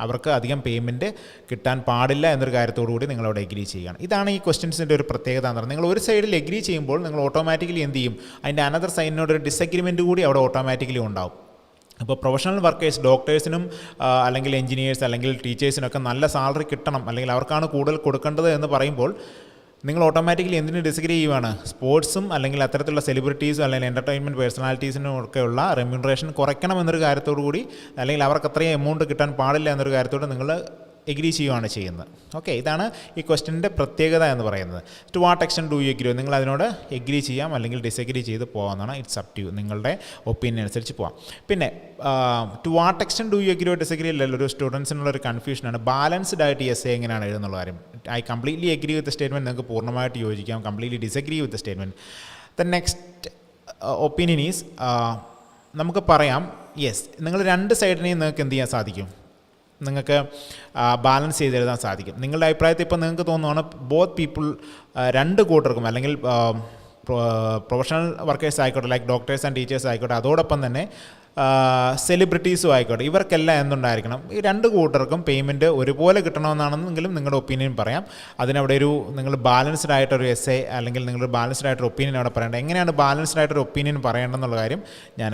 അവർക്ക് അധികം പേയ്മെൻറ്റ് കിട്ടാൻ പാടില്ല എന്നൊരു കാര്യത്തോടു കൂടി നിങ്ങളവിടെ എഗ്രി ചെയ്യുകയാണ്. ഇതാണ് ഈ ക്വസ്റ്റ്യൻസിൻ്റെ ഒരു പ്രത്യേകത എന്ന് പറയുന്നത്. നിങ്ങൾ ഒരു സൈഡിൽ എഗ്രി ചെയ്യുമ്പോൾ നിങ്ങൾ ഓട്ടോമാറ്റിക്കലി എന്ത് ചെയ്യും? അതിൻ്റെ അനദർ സൈഡിനോടൊരു ഡിസഗ്രിമെൻറ്റ് കൂടി അവിടെ ഓട്ടോമാറ്റിക്കലി ഉണ്ടാവും. അപ്പോൾ പ്രൊഫഷണൽ വർക്കേഴ്സ് ഡോക്ടേഴ്സിനും അല്ലെങ്കിൽ എഞ്ചിനീയേഴ്സ് അല്ലെങ്കിൽ ടീച്ചേഴ്സിനൊക്കെ നല്ല സാലറി കിട്ടണം അല്ലെങ്കിൽ അവർക്കാണ് കൂടുതൽ കൊടുക്കേണ്ടത് എന്ന് പറയുമ്പോൾ നിങ്ങൾ ഓട്ടോമാറ്റിക്കലി എന്തിനു ഡിസഗ്രി ചെയ്യുവാണ്? സ്പോർട്സും അല്ലെങ്കിൽ അത്തരത്തിലുള്ള സെലിബ്രിറ്റീസും അല്ലെങ്കിൽ എൻ്റർടൈൻമെൻറ്റ് പേഴ്സണാലിറ്റീസിനും ഒക്കെയുള്ള റെമ്യൂണറേഷൻ കുറയ്ക്കണം എന്നൊരു കാര്യത്തോടു കൂടി അല്ലെങ്കിൽ അവർക്ക് അത്രയും എമൗണ്ട് കിട്ടാൻ പാടില്ല എന്നൊരു കാര്യത്തോട് നിങ്ങൾ എഗ്രി ചെയ്യുകയാണ് ചെയ്യുന്നത്. ഓക്കെ, ഇതാണ് ഈ ക്വസ്റ്റ്യൻ്റെ പ്രത്യേകത എന്ന് പറയുന്നത്. To what extent do you agree? നിങ്ങൾ അതിനോട് എഗ്രി ചെയ്യാം അല്ലെങ്കിൽ ഡിസഗ്രി ചെയ്ത് പോകാമെന്നാണ്. ഇറ്റ്സ് അപ് ടു യു, നിങ്ങളുടെ ഒപ്പീനിയൻ അനുസരിച്ച് പോകാം. പിന്നെ to what extent do you agree or disagree അല്ലല്ലോ ഒരു സ്റ്റുഡൻസിനുള്ളൊരു കൺഫ്യൂഷനാണ്. ബാലൻസ്ഡ് ആയിട്ട് എസ്സേ എങ്ങനെയാണ് എഴുതുന്നുള്ള കാര്യം. I completely agree with statement നിങ്ങൾക്ക് പൂർണ്ണമായിട്ട് യോജിക്കാം, completely disagree with statement. The next opinion is നമുക്ക് പറയാം യെസ്, നിങ്ങൾ 2 സൈഡിനെയും നിങ്ങൾക്ക് എന്ത് ചെയ്യാൻ സാധിക്കും? നിങ്ങൾക്ക് ബാലൻസ് ചെയ്ത് എഴുതാൻ സാധിക്കും. നിങ്ങളുടെ അഭിപ്രായത്തിൽ ഇപ്പോൾ നിങ്ങൾക്ക് തോന്നുവാണ് ബോത്ത് പീപ്പിൾ 2 കൂട്ടർക്കും അല്ലെങ്കിൽ പ്രൊഫഷണൽ വർക്കേഴ്സ് ആയിക്കോട്ടെ ലൈക്ക് ഡോക്ടേഴ്സ് ആൻഡ് ടീച്ചേഴ്സ് ആയിക്കോട്ടെ അതോടൊപ്പം തന്നെ സെലിബ്രിറ്റീസും ആയിക്കോട്ടെ ഇവർക്കെല്ലാം എന്തുണ്ടായിരിക്കണം? ഈ 2 കൂട്ടർക്കും പേയ്മെൻറ്റ് ഒരുപോലെ കിട്ടണമെന്നാണെന്നെങ്കിലും നിങ്ങളുടെ ഒപ്പീനിയൻ പറയാം. അതിനവിടെ നിങ്ങൾ ബാലൻസ്ഡ് ആയിട്ടൊരു എസ്സേ അല്ലെങ്കിൽ നിങ്ങൾ ബാലൻസ്ഡ് ആയിട്ടൊരു ഒപ്പീനിയൻ അവിടെ പറയേണ്ടത്. എങ്ങനെയാണ് ബാലൻസ്ഡ് ആയിട്ടൊരു ഒപ്പീനിയൻ പറയേണ്ടതെന്നുള്ള കാര്യം ഞാൻ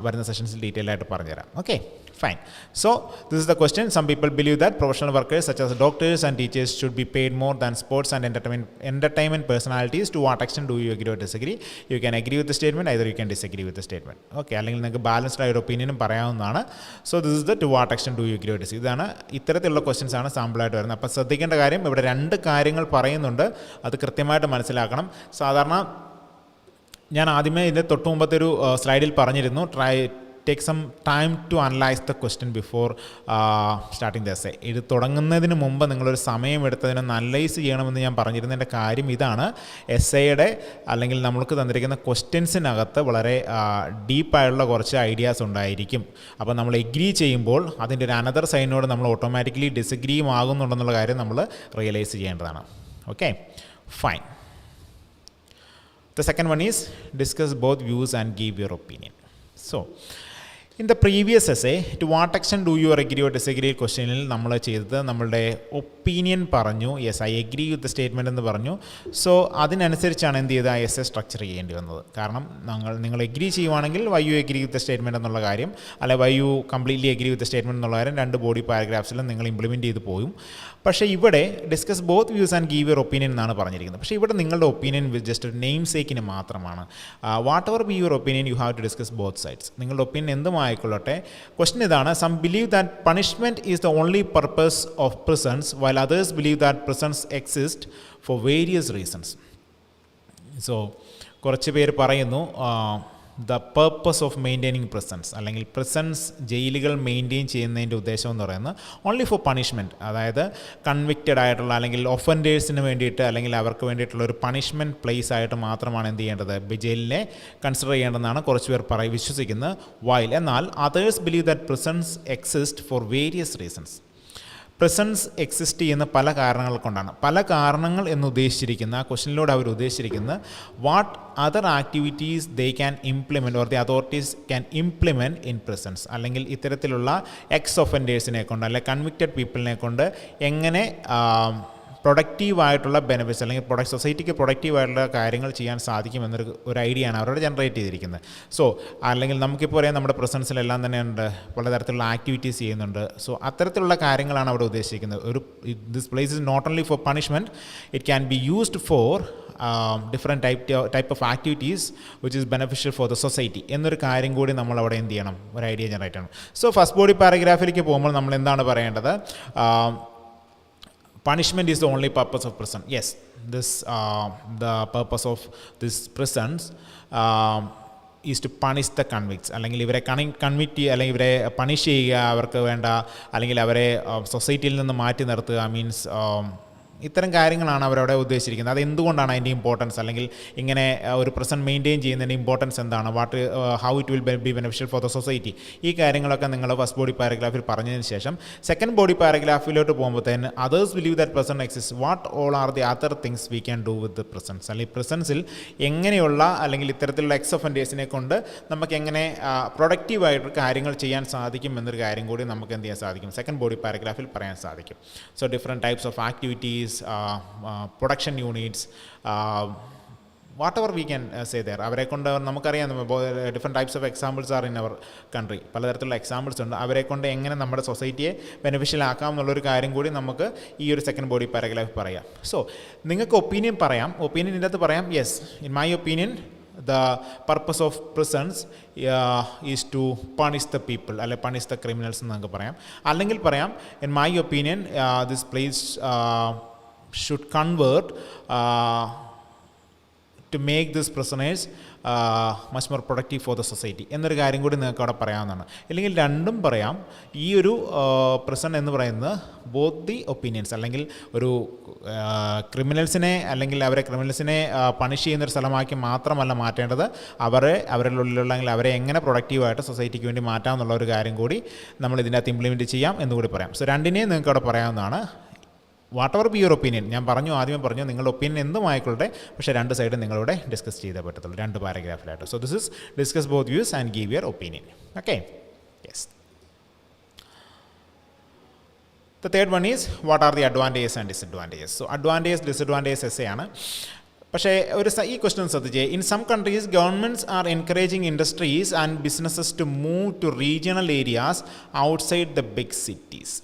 വരുന്ന സെഷൻസിൽ ഡീറ്റെയിൽ ആയിട്ട് പറഞ്ഞുതരാം. Okay, fine. So this is the question. Some people believe that professional workers such as doctors and teachers should be paid more than sports and entertainment personalities. To what extent do you agree or disagree? You can agree with the statement, either you can disagree with the statement. Okay, അല്ലെങ്കിൽ നിങ്ങൾക്ക് balanced ആയ ഒരു ഒപ്പീനിയനും പറയാവുന്നതാണ്. So this is the two what extent do you agree or disagree. ഇതാണ് ഇത്തരത്തിലുള്ള questions ആണ് സാമ്പിളായിട്ട് വരുന്നത്. അപ്പോൾ ശ്രദ്ധിക്കേണ്ട കാര്യം ഇവിടെ 2 കാര്യങ്ങൾ പറയുന്നുണ്ട്, അത് കൃത്യമായിട്ട് മനസ്സിലാക്കണം. സാധാരണ ഞാൻ ആദ്യമേ ഇതിൻ്റെ തൊട്ട് മുമ്പത്തെ ഒരു സ്ലൈഡിൽ പറഞ്ഞിരുന്നു, take some time to analyze the question before starting the essay. ഇത് തുടങ്ങുന്നതിന് മുമ്പ് നിങ്ങളൊരു സമയം എടുത്തതിനൊന്ന് അനലൈസ് ചെയ്യണമെന്ന് ഞാൻ പറഞ്ഞിരുന്നതിൻ്റെ കാര്യം ഇതാണ്. എസ്സേയുടെ അല്ലെങ്കിൽ നമ്മൾക്ക് തന്നിരിക്കുന്ന ക്വസ്റ്റ്യൻസിനകത്ത് വളരെ ഡീപ്പായുള്ള കുറച്ച് ഐഡിയാസ് ഉണ്ടായിരിക്കും. അപ്പോൾ നമ്മൾ എഗ്രി ചെയ്യുമ്പോൾ അതിൻ്റെ ഒരു അനദർ സൈഡിനോട് നമ്മൾ ഓട്ടോമാറ്റിക്കലി ഡിസഗ്രിയും ആകുന്നുണ്ടെന്നുള്ള കാര്യം നമ്മൾ റിയലൈസ് ചെയ്യേണ്ടതാണ്. Okay, fine. The second one is discuss both views and give your opinion. So, in the previous essay, to what extent do you agree or disagree ക്വസ്റ്റ്യനിൽ നമ്മൾ ചെയ്തത് നമ്മളുടെ ഒപ്പീനിയൻ പറഞ്ഞു. Yes, I agree with the statement എന്ന് പറഞ്ഞു. So അതിനനുസരിച്ചാണ് എന്ത് ചെയ്ത് ആ എസ്സേ സ്ട്രക്ചർ ചെയ്യേണ്ടി വന്നത്. കാരണം നിങ്ങൾ എഗ്രി ചെയ്യുവാണെങ്കിൽ why you agree with the statement എന്നുള്ള കാര്യം, അല്ലെ why you completely agree with the statement എന്നുള്ള കാര്യം 2 ബോഡി പാരഗ്രാഫ്സിലും നിങ്ങൾ ഇംപ്ലിമെൻറ്റ് ചെയ്ത് പോയും. പക്ഷേ ഇവിടെ discuss both views and give your opinion എന്നാണ് പറഞ്ഞിരിക്കുന്നത്. പക്ഷേ ഇവിടെ നിങ്ങളുടെ ഒപ്പീനിയൻ ജസ്റ്റ് ഒരു നെയിം സേക്കിന് മാത്രമാണ്. Whatever be your opinion you have to discuss both sides. നിങ്ങളുടെ ഒപ്പീനിയൻ എന്തുമായിക്കൊള്ളട്ടെ. ക്വസ്റ്റൻ ഇതാണ്: some believe that punishment is the only purpose of prisons while others believe that prisons exist for various reasons. So കുറച്ച് പേര് പറയുന്നു the purpose of maintaining prisons, അല്ലെങ്കിൽ prisons ജയിലുകൾ maintain ചെയ്യുന്നതിൻ്റെ ഉദ്ദേശം എന്ന് പറയുന്നത് ഓൺലി ഫോർ പണിഷ്മെൻറ്റ്, അതായത് കൺവിക്റ്റഡ് ആയിട്ടുള്ള അല്ലെങ്കിൽ ഒഫൻഡേഴ്സിന് വേണ്ടിയിട്ട് അല്ലെങ്കിൽ അവർക്ക് വേണ്ടിയിട്ടുള്ള ഒരു പണിഷ്മെൻറ്റ് പ്ലേസ് ആയിട്ട് മാത്രമാണ് എന്ത് ചെയ്യേണ്ടത്, ജയിലിനെ കൺസിഡർ ചെയ്യേണ്ടതെന്നാണ് കുറച്ച് പേർ വിശ്വസിക്കുന്നത്. വൈൽ എന്നാൽ others believe that prisons exist for various reasons. Prisons exist ചെയ്യുന്ന പല കാരണങ്ങൾ കൊണ്ടാണ്. പല കാരണങ്ങൾ എന്ന് ഉദ്ദേശിച്ചിരിക്കുന്ന ആ ക്വസ്റ്റനിലൂടെ അവർ ഉദ്ദേശിച്ചിരിക്കുന്നത് what other activities they can implement or the authorities can implement in prisons, അല്ലെങ്കിൽ ഇത്തരത്തിലുള്ള എക്സ് ഒഫൻഡേഴ്സിനെ കൊണ്ട് അല്ലെങ്കിൽ കൺവിക്റ്റഡ് പീപ്പിളിനെ കൊണ്ട് എങ്ങനെ പ്രൊഡക്റ്റീവായിട്ടുള്ള ബെനിഫിറ്റ്സ് അല്ലെങ്കിൽ സൊസൈറ്റിക്ക് പ്രൊഡക്റ്റീവായിട്ടുള്ള കാര്യങ്ങൾ ചെയ്യാൻ സാധിക്കുമെന്നൊരു ഐഡിയ ആണ് അവരോട് ജനറേറ്റ് ചെയ്തിരിക്കുന്നത്. സോ അല്ലെങ്കിൽ നമുക്കിപ്പോൾ പറയാം നമ്മുടെ പ്രസൻസിലെല്ലാം തന്നെ ഉണ്ട്, പലതരത്തിലുള്ള ആക്ടിവിറ്റീസ് ചെയ്യുന്നുണ്ട്. സോ അത്തരത്തിലുള്ള കാര്യങ്ങളാണ് അവിടെ ഉദ്ദേശിക്കുന്നത്. This place is not only for punishment, it can be used for different type of activities which is beneficial for the society എന്നൊരു കാര്യം കൂടി നമ്മൾ അവിടെ എന്ത് ചെയ്യണം, ഒരു ഐഡിയ ജനറേറ്റ് ചെയ്യണം. സോ ഫസ്റ്റ് ബോഡി പാരഗ്രാഫിലേക്ക് പോകുമ്പോൾ നമ്മൾ എന്താണ് പറയേണ്ടത്? Punishment is the only purpose of prison. Yes, the purpose of this prisons is to punish the convicts. അല്ലെങ്കിൽ ഇവരെ കൺവിക്റ്റ് ചെയ്യുക, അല്ലെങ്കിൽ ഇവരെ പണിഷ് ചെയ്യുക, അവർക്ക് വേണ്ട അല്ലെങ്കിൽ അവരെ സൊസൈറ്റിയിൽ നിന്ന് മാറ്റി നിർത്തുക, മീൻസ് ഇത്തരം കാര്യങ്ങളാണ് അവരവിടെ ഉദ്ദേശിച്ചിരിക്കുന്നത്. അതെന്തുകൊണ്ടാണ് അതിൻ്റെ ഇമ്പോർട്ടൻസ്, അല്ലെങ്കിൽ ഇങ്ങനെ ഒരു പ്രസൻറ്റ് മെയിൻറ്റെയിൻ ചെയ്യുന്നതിൻ്റെ ഇമ്പോർട്ടൻസ് എന്താണ്, how it will be beneficial for the society, ഈ കാര്യങ്ങളൊക്കെ നിങ്ങൾ ഫസ്റ്റ് ബോഡി പാരഗ്രാഫിൽ പറഞ്ഞതിന് ശേഷം സെക്കൻഡ് ബോഡി പാരഗ്രാഫിലോട്ട് പോകുമ്പോഴത്തേന് others believe that prisons exist, what all are the other things we can do with the prisons, അല്ലെങ്കിൽ പ്രസൻസിൽ എങ്ങനെയുള്ള അല്ലെങ്കിൽ ഇത്തരത്തിലുള്ള എക്സ് ഒഫൻഡേഴ്സിനെ കൊണ്ട് നമുക്ക് എങ്ങനെ പ്രൊഡക്റ്റീവായിട്ട് കാര്യങ്ങൾ ചെയ്യാൻ സാധിക്കും എന്നൊരു കാര്യം കൂടി നമുക്ക് എന്ത് ചെയ്യാൻ സാധിക്കും, സെക്കൻഡ് ബോഡി പാരഗ്രാഫിൽ പറയാൻ സാധിക്കും. So different types of activities, production units, whatever we can say there. അവരെ കൊണ്ട് നമുക്കറിയാം different types of examples are in our country. പലതരത്തിലുള്ള എക്സാമ്പിൾസ് ഉണ്ട്. അവരെ കൊണ്ട് എങ്ങനെ നമ്മുടെ സൊസൈറ്റിയെ ബെനിഫിഷ്യൽ ആക്കാം എന്നുള്ളൊരു കാര്യം കൂടി നമുക്ക് ഈ ഒരു സെക്കൻഡ് ബോഡി പാരഗ്രാഫ് പറയാം. സോ നിങ്ങൾക്ക് ഒപ്പീനിയൻ പറയാം, ഒപ്പീനിയൻ ഇതിനകത്ത് പറയാം, yes, in my opinion the purpose of prisons is to punish the people, അല്ലെ punish the criminals എന്ന് നമുക്ക് പറയാം. അല്ലെങ്കിൽ പറയാം, in my opinion this place should convert to make these prisoners much more productive four the society എന്നൊരു കാര്യം കൂടി നിങ്ങൾക്ക് അവിടെ പറയാവുന്നതാണ്. അല്ലെങ്കിൽ രണ്ടും പറയാം. ഈ ഒരു പ്രിസൺ എന്ന് പറയുന്നത് ബോത്ത് ദി ഒപ്പീനിയൻസ്, അല്ലെങ്കിൽ ഒരു ക്രിമിനൽസിനെ അല്ലെങ്കിൽ ക്രിമിനൽസിനെ പണിഷ് ചെയ്യുന്നൊരു സ്ഥലമാക്കി മാത്രമല്ല മാറ്റേണ്ടത്, അവരിലുള്ള അല്ലെങ്കിൽ അവരെ എങ്ങനെ പ്രൊഡക്റ്റീവായിട്ട് സൊസൈറ്റിക്ക് വേണ്ടി മാറ്റാം എന്നുള്ള ഒരു കാര്യം കൂടി നമ്മൾ ഇതിനകത്ത് ഇംപ്ലിമെൻറ്റ് ചെയ്യാം എന്നുകൂടി പറയാം. സോ രണ്ടിനെയും നിങ്ങൾക്ക് അവിടെ പറയാവുന്നതാണ്. What ever be your opinion, ഞാൻ ആദ്യമേ പറഞ്ഞു നിങ്ങളുടെ ഒപ്പീനിയൻ എന്തുമായിക്കൊള്ളട്ടെ, പക്ഷേ രണ്ട് സൈഡ് നിങ്ങളിവിടെ ഡിസ്കസ് ചെയ്തേ പറ്റത്തുള്ളൂ, 2 പാരഗ്രാഫിലായിട്ട്. So this is discuss both views and give your opinion. Okay, yes. The third one is what are the advantages and disadvantages. So disadvantages essay ആണ്. പക്ഷേ ഈ ക്വസ്റ്റ്യൻ ശ്രദ്ധിച്ചേ. In some countries governments are encouraging industries and businesses to move to regional areas outside the big cities.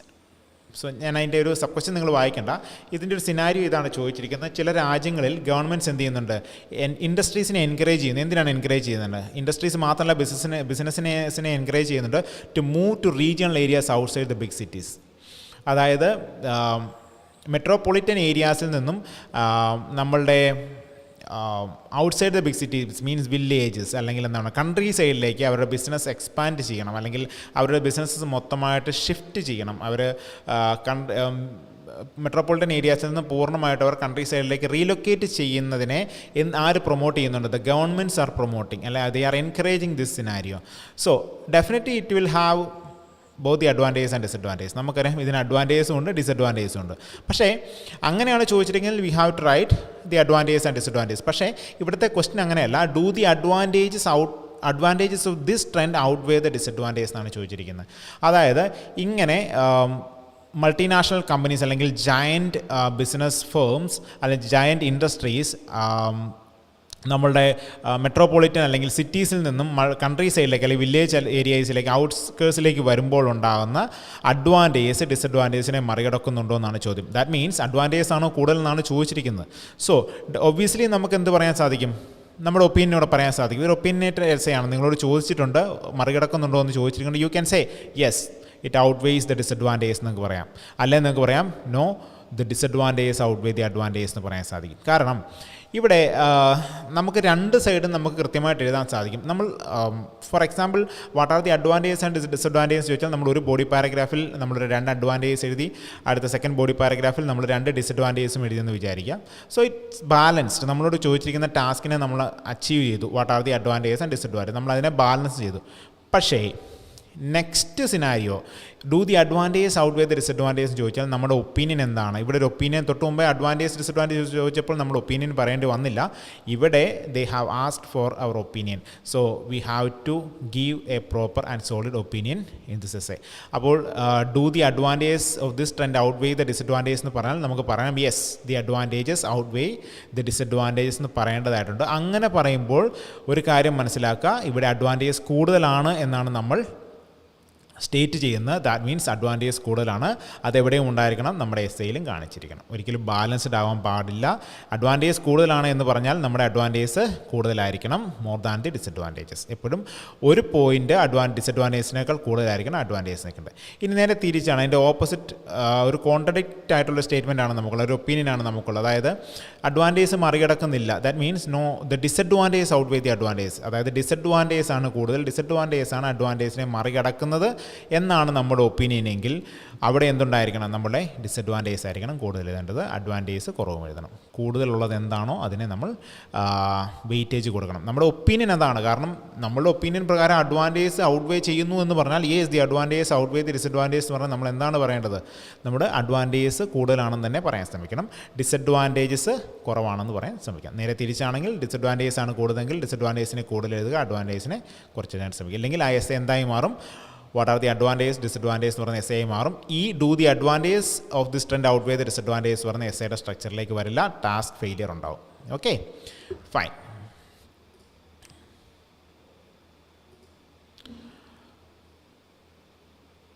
So ഞാൻ അതിൻ്റെ ഒരു sub question നിങ്ങൾ വായിക്കേണ്ട. ഇതിൻ്റെ ഒരു സിനാരിയോ ഇതാണ് ചോദിച്ചിരിക്കുന്നത്. ചില രാജ്യങ്ങളിൽ ഗവൺമെൻറ്റ്സ് എന്ത് ചെയ്യുന്നുണ്ട്, ഇൻഡസ്ട്രീസിനെ എൻകറേജ് ചെയ്യുന്നത്. എന്തിനാണ് എൻകറേജ് ചെയ്യുന്നുണ്ട്? ഇൻഡസ്ട്രീസ് മാത്രമല്ല, ബിസിനസ്സിനെ എൻകറേജ് ചെയ്യുന്നുണ്ട് to move to regional areas outside the big cities. അതായത് മെട്രോപൊളിറ്റൻ ഏരിയാസിൽ നിന്നും നമ്മളുടെ outside the big cities means villages അല്ലെങ്കിൽ എന്താണ് കൺട്രി സൈഡിലേക്ക് അവരുടെ ബിസിനസ് എക്സ്പാൻഡ് ചെയ്യണം, അല്ലെങ്കിൽ അവരുടെ ബിസിനസ്സസ് മൊത്തമായിട്ട് ഷിഫ്റ്റ് ചെയ്യണം. അവർ മെട്രോപൊളിറ്റൻ ഏരിയാസിൽ നിന്ന് പൂർണ്ണമായിട്ട് അവർ കൺട്രി സൈഡിലേക്ക് റീലൊക്കേറ്റ് ചെയ്യുന്നതിനെ ആര് പ്രൊമോട്ട് ചെയ്യുന്നുണ്ട്? ദ ഗവൺമെൻറ്റ്സ് ആർ പ്രൊമോട്ടിങ്, അല്ലെ they are encouraging this scenario. So definitely it will have both the advantages and disadvantages. നമുക്കറിയാം ഇതിന് അഡ്വാൻറ്റേജസും ഉണ്ട് ഡിസഡ്വാൻറ്റേജസും ഉണ്ട്. പക്ഷേ അങ്ങനെയാണ് ചോദിച്ചിട്ടുണ്ടെങ്കിൽ we have to write the advantages and disadvantages. പക്ഷേ ഇവിടുത്തെ ക്വസ്റ്റ്യൻ അങ്ങനെയല്ല. Do the advantages of this trend outweigh the disadvantages എന്നാണ് ചോദിച്ചിരിക്കുന്നത്. അതായത് ഇങ്ങനെ മൾട്ടിനാഷണൽ കമ്പനീസ് അല്ലെങ്കിൽ ജയൻറ്റ് ബിസിനസ് ഫേംസ് അല്ലെങ്കിൽ ജയൻറ്റ് ഇൻഡസ്ട്രീസ് നമ്മളുടെ മെട്രോപൊളിറ്റൻ അല്ലെങ്കിൽ സിറ്റീസിൽ നിന്നും കൺട്രി സൈഡിലേക്ക് അല്ലെങ്കിൽ വില്ലേജ് ഏരിയസിലേക്ക് ഔട്ട്സ്കേഴ്സിലേക്ക് വരുമ്പോൾ ഉണ്ടാകുന്ന അഡ്വാൻറ്റേജസ് ഡിസഡ്വാൻറ്റേജിനെ മറികടക്കുന്നുണ്ടോ എന്നാണ് ചോദ്യം. ദാറ്റ് മീൻസ് അഡ്വാൻറ്റേജസ് ആണോ കൂടുതൽ എന്നാണ് ചോദിച്ചിരിക്കുന്നത്. സോ ഒബ്വിയസ്ലി നമുക്ക് എന്ത് പറയാൻ സാധിക്കും? നമ്മുടെ ഒപ്പീനിയനോട് പറയാൻ സാധിക്കും. ഇതൊരു ഒപ്പീനിയേറ്റഡ് എസ്സേ ആണ്. നിങ്ങളോട് ചോദിച്ചിട്ടുണ്ട് മറികടക്കുന്നുണ്ടോ എന്ന് ചോദിച്ചിട്ടുണ്ട്. You can say yes it outweighs the disadvantages എന്ന് പറയാം. അല്ലെങ്കിൽ നിങ്ങൾക്ക് പറയാം no the disadvantages outweigh the advantages എന്ന് പറയാൻ സാധിക്കും. കാരണം ഇവിടെ നമുക്ക് രണ്ട് സൈഡും നമുക്ക് കൃത്യമായിട്ട് എഴുതാൻ സാധിക്കും. നമ്മൾ for example what are the advantages and disadvantages ചോദിച്ചാൽ നമ്മൾ ഒരു ബോഡി പാരഗ്രാഫിൽ നമ്മൾ 2 അഡ്വാൻറ്റേജസ് എഴുതി, അടുത്ത സെക്കൻഡ് ബോഡി പാരഗ്രാഫിൽ നമ്മൾ 2 ഡിസഡ്വാൻറ്റേജസും എഴുതിയെന്ന് വിചാരിക്കാം. So it's balanced. നമ്മളോട് ചോദിച്ചിരിക്കുന്ന ടാസ്കിനെ നമ്മൾ അച്ചീവ് ചെയ്തു. What are the advantages and disadvantages, നമ്മൾ അതിനെ ബാലൻസ് ചെയ്തു. പക്ഷേ next scenario do the advantages outweigh the disadvantages ചോദിച്ചാൽ നമ്മുടെ ഒപ്പീനിയൻ എന്താണ്? ഇവിടെ ഒരു ഒപ്പീനിയൻ തൊട്ട് മുമ്പേ അഡ്വാൻറ്റേജ് ഡിസഡ്വാൻറ്റേജസ് ചോദിച്ചപ്പോൾ നമ്മുടെ ഒപ്പീനിയൻ പറയേണ്ടി വന്നില്ല. ഇവിടെ they have asked for our opinion. So we have to give a proper and solid opinion in this essay. അപ്പോൾ do the advantages of this trend outweigh the disadvantages എന്ന് പറഞ്ഞാൽ നമുക്ക് പറയാം yes the advantages outweigh the disadvantages എന്ന് പറയേണ്ടതായിട്ടുണ്ട്. അങ്ങനെ പറയുമ്പോൾ ഒരു കാര്യം മനസ്സിലാക്കുക, ഇവിടെ അഡ്വാൻറ്റേജസ് കൂടുതലാണ് എന്നാണ് നമ്മൾ സ്റ്റേറ്റ് ചെയ്യുന്നത്. ദാറ്റ് മീൻസ് അഡ്വാൻറ്റേജസ് കൂടുതലാണ്. അതെവിടെയും ഉണ്ടായിരിക്കണം, നമ്മുടെ എസ്സേയിലും കാണിച്ചിരിക്കണം. ഒരിക്കലും ബാലൻസ്ഡ് ആവാൻ പാടില്ല. അഡ്വാൻറ്റേജസ് കൂടുതലാണ് എന്ന് പറഞ്ഞാൽ നമ്മുടെ അഡ്വാൻറ്റേജസ് കൂടുതലായിരിക്കണം മോർ ദാൻ ദി ഡിസഡ്വാൻറ്റേജസ്. എപ്പോഴും ഒരു പോയിൻ്റ് ഡിസഡ്വാൻറ്റേജസിനേക്കാൾ കൂടുതലായിരിക്കണം അഡ്വാൻറ്റേജസ് നിൽക്കേണ്ടത്. ഇനി നേരെ തിരിച്ചാണ്, അതിൻ്റെ ഓപ്പോസിറ്റ് ഒരു കോൺട്രഡിക്റ്റ് ആയിട്ടുള്ള സ്റ്റേറ്റ്മെൻ്റ് ആണ് നമുക്കുള്ളത്, ഒരു ഒപ്പീനിയനാണ് നമുക്കുള്ളത്. അതായത് അഡ്വാൻറ്റേജസ് മറികടക്കുന്നില്ല. That means no the disadvantages outweigh the advantages. അതായത് ഡിസഡ്വാൻറ്റേജസ് ആണ് കൂടുതൽ, ഡിസഡ്വാൻറ്റേജസ് ആണ് അഡ്വാൻറ്റേജിനെ മറികടക്കുന്നത് എന്നാണ് നമ്മുടെ ഒപ്പീനിയൻ എങ്കിൽ അവിടെ എന്തുണ്ടായിരിക്കണം? നമ്മുടെ ഡിസഡ്വാൻറ്റേജസ് ആയിരിക്കണം കൂടുതൽ എഴുതേണ്ടത്, അഡ്വാൻറ്റേജസ് കുറവും എഴുതണം. കൂടുതലുള്ളത് എന്താണോ അതിനെ നമ്മൾ വെയിറ്റേജ് കൊടുക്കണം. നമ്മുടെ ഒപ്പീനിയൻ അതാണ്. കാരണം നമ്മളുടെ ഒപ്പീനിയൻ പ്രകാരം അഡ്വാൻറ്റേജസ് ഔട്ട്വേ ചെയ്യുന്നു എന്ന് പറഞ്ഞാൽ yes the advantages outweigh the disadvantages എന്ന് പറഞ്ഞാൽ നമ്മൾ എന്താണ് പറയേണ്ടത്? നമ്മുടെ അഡ്വാൻറ്റേജസ് കൂടുതലാണെന്ന് തന്നെ പറയാൻ ശ്രമിക്കണം, ഡിസഡ്വാൻറ്റേജസ് കുറവാണെന്ന് പറയാൻ ശ്രമിക്കാം. നേരെ തിരിച്ചാണെങ്കിൽ ഡിസഡ്വാൻറ്റേജസ് ആണ് കൂടുതലെങ്കിൽ ഡിസഡ്വാൻറ്റേജിനെ കൂടുതൽ എഴുതുക, അഡ്വാൻറ്റേജിനെ കുറച്ച് എഴുതാൻ ശ്രമിക്കുക. ഇല്ലെങ്കിൽ ആ എസ്സേ എന്തായി മാറും? What are the advantages disadvantages എന്ന് പറയുന്ന എസ്സേ മാറും. ഈ do the advantages of this trend outweigh the disadvantages പറയുന്ന എസ്സേയുടെ സ്ട്രക്ചറിലേക്ക് വരില്ല, ടാസ്ക് ഫെയിലിയർ ഉണ്ടാവും. Okay fine.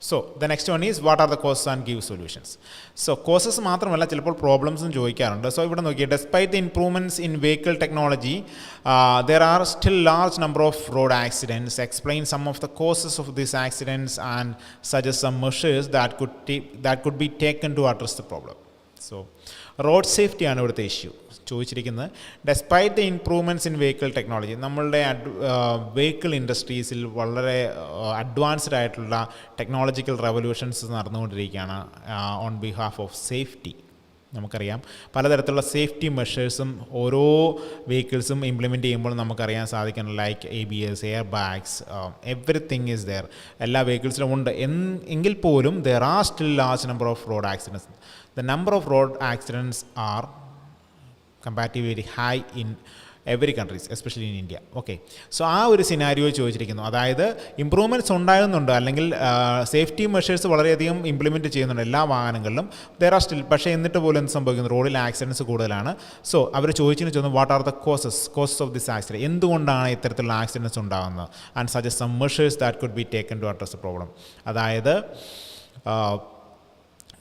So the next one is what are the causes and give solutions. So causes മാത്രമല്ല ചിലപ്പോൾ പ്രോബ്ലംസും ചോദിക്കാറുണ്ട്. സോ ഇവിടെ നോക്കിയേ, despite the improvements in vehicle technology, there are still large number of road accidents. Explain some of the causes of these accidents and suggest some measures that could be taken to address the problem. So road safety ആണ് ഇവിടുത്തെ issue ചോദിച്ചിരിക്കുന്നത്. Despite the improvements in vehicle technology, നമ്മളുടെ vehicle ഇൻഡസ്ട്രീസിൽ വളരെ advanced ആയിട്ടുള്ള technological revolutions നടന്നുകൊണ്ടിരിക്കുകയാണ് on behalf of safety. നമുക്കറിയാം പലതരത്തിലുള്ള safety മെഷേഴ്സും ഓരോ വെഹിക്കിൾസും ഇംപ്ലിമെൻറ്റ് ചെയ്യുമ്പോൾ നമുക്കറിയാൻ സാധിക്കണം. Like ABS, air bags, everything is there. എല്ലാ വെഹിക്കിൾസിലും ഉണ്ട്. എങ്കിൽ പോലും there are still large number of road accidents. The number of road accidents are comparatively very high in every countries, especially in India. Okay, so ആ ഒരു scenario ചോദിച്ചിരിക്കുന്നു. അതായത് improvements ഉണ്ടാകുന്നുണ്ട്, അല്ലെങ്കിൽ സേഫ്റ്റി മെഷേഴ്സ് വളരെയധികം ഇംപ്ലിമെൻറ്റ് ചെയ്യുന്നുണ്ട് എല്ലാ വാഹനങ്ങളിലും. ദെർ ആർ സ്റ്റിൽ, പക്ഷേ എന്നിട്ട് പോലും എന്ത് സംഭവിക്കുന്നു? റോഡിൽ ആക്സിഡൻറ്റ്സ് കൂടുതലാണ്. സോ അവർ ചോദിച്ചു what are the causes of this accident, എന്തുകൊണ്ടാണ് ഇത്തരത്തിലുള്ള ആക്സിഡൻറ്റ്സ് ഉണ്ടാകുന്നത്, and suggest some measures that could be taken to address the problem. അതായത്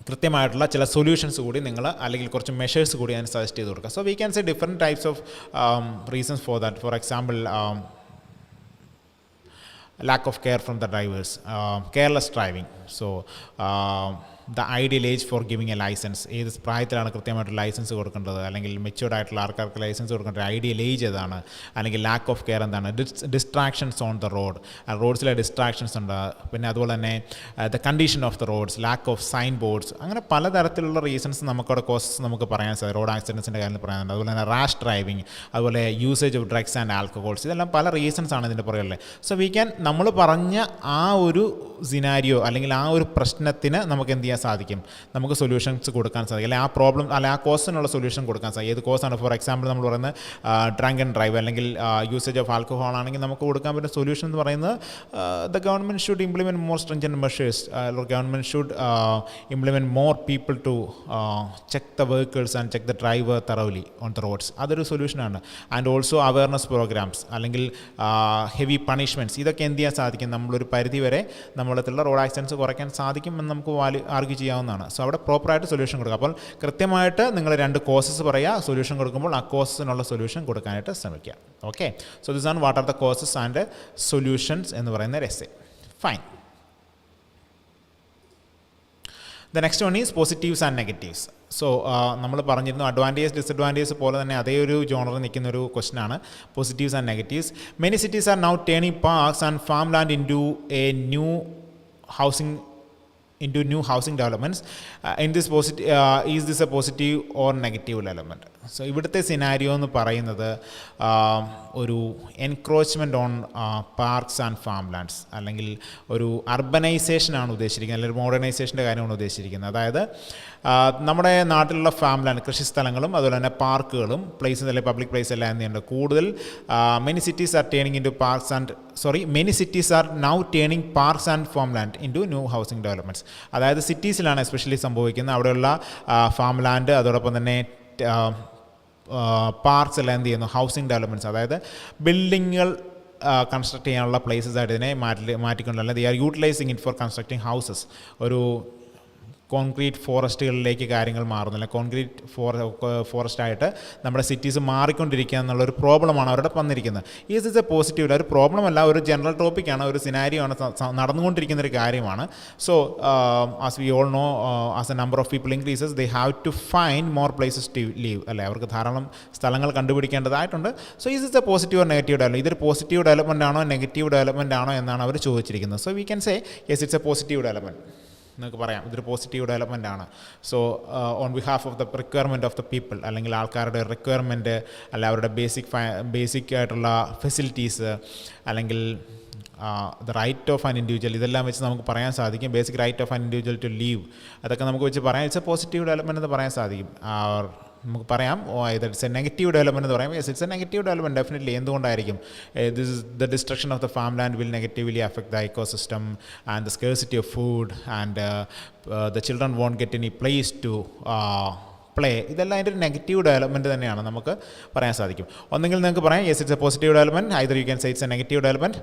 കൃത്യമായിട്ടുള്ള ചില സൊല്യൂഷൻസ് കൂടി നിങ്ങൾ, അല്ലെങ്കിൽ കുറച്ച് മെഷേഴ്സ് കൂടി അതിന് സജസ്റ്റ് ചെയ്ത് കൊടുക്കുക. So we can say different types of reasons for that. For example lack of care from the drivers, careless driving. So the ideal age for giving a licence, ഏത് പ്രായത്തിലാണ് കൃത്യമായിട്ട് ലൈസൻസ് കൊടുക്കേണ്ടത്, അല്ലെങ്കിൽ matured ആയിട്ടുള്ള ആൾക്കാർക്ക് licence കൊടുക്കേണ്ട ideal age ഏതാണ്, അല്ലെങ്കിൽ ലാക്ക് ഓഫ് കെയർ എന്താണ്, ഡിസ്ട്രാക്ഷൻസ് ഓൺ ദ റോഡ്, റോഡ്സിലെ ഡിസ്ട്രാക്ഷൻസ് ഉണ്ട്, പിന്നെ അതുപോലെ തന്നെ the condition of the roads, lack of sign boards, അങ്ങനെ പലതരത്തിലുള്ള റീസൺസ് നമുക്കവിടെ കോസസ് നമുക്ക് പറയാൻ സാധിക്കും. റോഡ് ആക്സിഡൻസിൻ്റെ കാര്യത്തിൽ പറയാനുണ്ട്. അതുപോലെ തന്നെ റാഷ് ഡ്രൈവിംഗ്, അതുപോലെ usage of drugs and alcohols, ഇതെല്ലാം പല റീസൺസ് ആണ് ഇതിൻ്റെ പുറകിൽ. സോ വി ക്യാൻ, നമ്മൾ പറഞ്ഞ ആ ഒരു സിനാരിയോ അല്ലെങ്കിൽ ആ ഒരു പ്രശ്നത്തിന് നമുക്ക് എന്ത് ചെയ്യാൻ സാധിക്കും, നമുക്ക് സൊല്യൂഷൻസ് കൊടുക്കാൻ സാധിക്കും, അല്ലെങ്കിൽ ആ പ്രോബ്ലം അല്ലെങ്കിൽ ആ കോസിനുള്ള സൊല്യൂഷൻ കൊടുക്കാൻ സാധിക്കും. ഏത് കോസാണ്? ഫോർ എക്സാമ്പിൾ നമ്മൾ പറയുന്നത് ഡ്രങ്ക് ആൻഡ് ഡ്രൈവ് അല്ലെങ്കിൽ യൂസേജ് ഓഫ് ആൽക്കഹോൾ ആണെങ്കിൽ നമുക്ക് കൊടുക്കാൻ പറ്റുന്ന സൊല്യൂഷൻ എന്ന് പറയുന്നത് the government should implement more stringent measures, government should implement more people to check the vehicles and check the driver തറവലി ഓൺ ദ റോഡ്സ്. അതൊരു സൊല്യൂഷനാണ്. ആൻഡ് ഓൾസോ അവയർനെസ് പ്രോഗ്രാംസ് അല്ലെങ്കിൽ ഹെവി പണിഷ്മെൻറ്റ്സ്, ഇതൊക്കെ എന്ത് ചെയ്യാൻ സാധിക്കും, നമ്മളൊരു പരിധി വരെ നമ്മളത്തുള്ള റോഡ് ആക്സിഡൻസ് കുറയ്ക്കാൻ സാധിക്കുമെന്ന് നമുക്ക് ആർഗ്യൂ ചെയ്യാവുന്നതാണ്. സോ അവിടെ പ്രോപ്പറായിട്ട് സൊല്യൂഷൻ കൊടുക്കുക. അപ്പോൾ കൃത്യമായിട്ട് നിങ്ങൾ 2 കോസസ് പറയുക, സൊല്യൂഷൻ കൊടുക്കുമ്പോൾ ആ കോസസിനുള്ള സൊല്യൂഷൻ കൊടുക്കാനായിട്ട് ശ്രമിക്കുക. ഓക്കെ, സോ ദിസ് ആണ് what are the causes and solutions എന്ന് പറയുന്ന essay. Fine. The next one is positives and negatives. So നമ്മൾ പറഞ്ഞിരുന്നു അഡ്വാൻറ്റേജ് ഡിസഡ്വാൻറ്റേജ് പോലെ തന്നെ അതേ ഒരു ജോണറിൽ നിൽക്കുന്നൊരു ക്വസ്റ്റൻ ആണ് positives and negatives. Many cities are now turning parks and farm land into a new housing developments. In this is this a positive or negative element? So ഇവിടുത്തെ scenario എന്ന് പറയുന്നത് ഒരു encroachment on parks and farm lands, അല്ലെങ്കിൽ ഒരു അർബനൈസേഷനാണ് ഉദ്ദേശിച്ചിരിക്കുന്നത്, അല്ലെങ്കിൽ മോഡേണൈസേഷൻ്റെ കാര്യമാണ് ഉദ്ദേശിച്ചിരിക്കുന്നത്. അതായത് നമ്മുടെ നാട്ടിലുള്ള ഫാം ലാൻഡ്, കൃഷിസ്ഥലങ്ങളും അതുപോലെ തന്നെ പാർക്കുകളും പ്ലേസസ് അല്ലെങ്കിൽ പബ്ലിക് പ്ലേസ് എല്ലാം എന്തുണ്ട് കൂടുതൽ many cities are turning into parks and many cities are now turning parks and farm land into new housing developments. അതായത് സിറ്റീസിലാണ് എസ്പെഷ്യലി സംഭവിക്കുന്നത്. അവിടെയുള്ള ഫാം ലാൻഡ് അതോടൊപ്പം തന്നെ പാർക്സ് എല്ലാം എന്ത് ചെയ്യുന്നു, ഹൗസിംഗ് ഡെവലപ്മെൻറ്റ്സ്, അതായത് ബിൽഡിങ്ങുകൾ കൺസ്ട്രക്ട് ചെയ്യാനുള്ള പ്ലേസസ് ആയിട്ട് ഇതിനെ മാറ്റിക്കൊണ്ടല്ല, they are utilizing it for constructing houses. ഒരു കോൺക്രീറ്റ് ഫോറസ്റ്റുകളിലേക്ക് കാര്യങ്ങൾ മാറുന്നില്ല. കോൺക്രീറ്റ് ഫോറസ്റ്റായിട്ട് നമ്മുടെ സിറ്റീസ് മാറിക്കൊണ്ടിരിക്കുക എന്നുള്ളൊരു പ്രോബ്ലമാണ് അവരുടെ വന്നിരിക്കുന്നത്. ഈസ് ഇസ് എ പോസിറ്റീവ്, ഒരു പ്രോബ്ലം അല്ല, ഒരു ജനറൽ ടോപ്പിക്കാണ്, ഒരു സിനാരിയോ ആണ്, നടന്നുകൊണ്ടിരിക്കുന്നൊരു കാര്യമാണ്. So as we all know, as a number of people increases they have to find more places to live, അല്ലേ, അവർക്ക് ധാരാളം സ്ഥലങ്ങൾ കണ്ടുപിടിക്കേണ്ടതായിട്ടുണ്ട്. So is is a positive or negative development, ഇതൊരു പോസിറ്റീവ് ഡെവലപ്മെൻ്റ് ആണോ നെഗറ്റീവ് ഡെവലപ്മെൻ്റ് ആണോ എന്നാണ് അവർ ചോദിച്ചിരിക്കുന്നത്. So we can say yes it's a positive development നിങ്ങൾക്ക് പറയാം, ഇതൊരു പോസിറ്റീവ് ഡെവലപ്മെൻ്റ് ആണ്. So on behalf of the requirement of the people, അല്ലെങ്കിൽ ആൾക്കാരുടെ റിക്വയർമെൻറ്റ്, അല്ല അവരുടെ ബേസിക് ആയിട്ടുള്ള ഫെസിലിറ്റീസ്, അല്ലെങ്കിൽ the right of an individual, ഇതെല്ലാം വെച്ച് നമുക്ക് പറയാൻ സാധിക്കും. Basic right of an individual to live, അതൊക്കെ നമുക്ക് വെച്ച് പറയാം ഇറ്റ്സ് എ പോസിറ്റീവ് ഡെവലപ്മെൻറ്റ് എന്ന് പറയാൻ സാധിക്കും. നമുക്ക് പറയാം ഇറ്റ്സ് എ നെഗറ്റീവ് ഡെവലപ്മെൻറ്റ് എന്ന് പറയാം. Yes it's a negative development definitely. എന്തുകൊണ്ടായിരിക്കും? This is the destruction of the farm land will negatively affect the ecosystem and the scarcity of food and the children won't get any place to play. ഇതെല്ലാം അതിൻ്റെ ഒരു negative development തന്നെയാണ് നമുക്ക് പറയാൻ സാധിക്കും. ഒന്നെങ്കിൽ നിങ്ങൾക്ക് പറയാം yes it's a positive development, either you can say it's a negative development.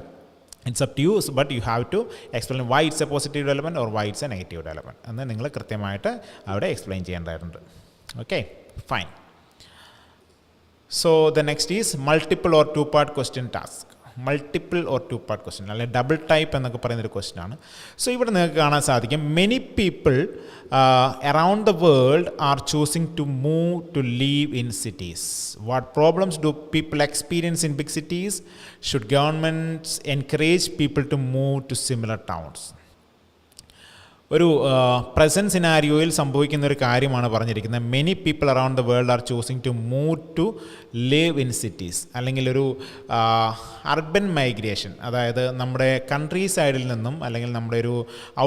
It's up to you, but you have to explain why it's a positive development or why it's a negative development എന്ന് നിങ്ങൾ കൃത്യമായിട്ട് അവിടെ explain ചെയ്യേണ്ടതായിട്ടുണ്ട്. Okay, fine. So the next is multiple or two part question task. Multiple or two part question, അല്ലെങ്കിൽ double type എന്നൊക്കെ പറയുന്നൊരു question ആണ്. So ഇവിടെ നിങ്ങൾക്ക് കാണാൻ സാധിക്കും many people around the world are choosing to move to live in cities. What problems do people experience in big cities? Should governments encourage people to move to smaller towns? ഒരു present സിനാരിയോയിൽ സംഭവിക്കുന്ന ഒരു കാര്യമാണ് പറഞ്ഞിരിക്കുന്നത്. Many people around the world are choosing to move to live in cities, അല്ലെങ്കിൽ ഒരു urban migration, അതായത് നമ്മുടെ കൺട്രി സൈഡിൽ നിന്നും അല്ലെങ്കിൽ നമ്മുടെ ഒരു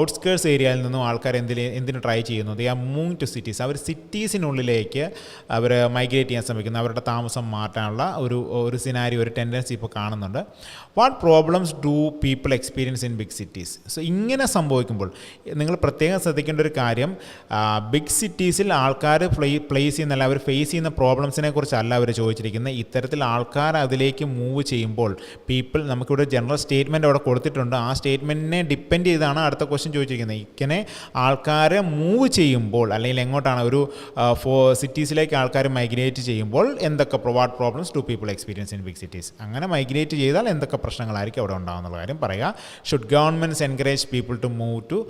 ഔട്ട്സ്കേർട്സ് ഏരിയയിൽ നിന്നും ആൾക്കാർ എന്തിന് ട്രൈ ചെയ്യുന്നു? They are moving to cities. അവർ സിറ്റീസിനുള്ളിലേക്ക് അവർ മൈഗ്രേറ്റ് ചെയ്യാൻ ശ്രമിക്കുന്നു, അവരുടെ താമസം മാറ്റാനുള്ള ഒരു സിനാരിയോ, ഒരു ടെൻഡൻസി ഇപ്പോൾ കാണുന്നുണ്ട്. What problems do people experience in big cities? So ഇങ്ങനെ സംഭവിക്കുമ്പോൾ നിങ്ങൾ പ്രത്യേകം ശ്രദ്ധിക്കേണ്ട ഒരു കാര്യം, ബിഗ് സിറ്റീസിൽ ആൾക്കാർ പ്ലേസ് ചെയ്യുന്നല്ല, അവർ ഫേസ് ചെയ്യുന്ന പ്രോബ്ലംസിനെ കുറിച്ചല്ല അവർ ചോദിച്ചിരിക്കുന്നത്. ഇത്തരത്തിൽ ആൾക്കാർ അതിലേക്ക് മൂവ് ചെയ്യുമ്പോൾ നമുക്കിവിടെ ജനറൽ സ്റ്റേറ്റ്മെൻറ്റ് അവിടെ കൊടുത്തിട്ടുണ്ട്. ആ സ്റ്റേറ്റ്മെൻറ്റിനെ ഡിപ്പെൻഡ് ചെയ്താണ് അടുത്ത ക്വസ്റ്റ്യൻ ചോദിച്ചിരിക്കുന്നത്. ഇങ്ങനെ ആൾക്കാർ മൂവ് ചെയ്യുമ്പോൾ, അല്ലെങ്കിൽ എങ്ങോട്ടാണ് ഒരു സിറ്റീസിലേക്ക് ആൾക്കാർ മൈഗ്രേറ്റ് ചെയ്യുമ്പോൾ എന്തൊക്കെ what problems do people experience in big cities? അങ്ങനെ മൈഗ്രേറ്റ് ചെയ്താൽ എന്തൊക്കെ പ്രശ്നങ്ങളായിരിക്കും അവിടെ ഉണ്ടാകുന്നുള്ള കാര്യം പറയുക. Should governments encourage people to move to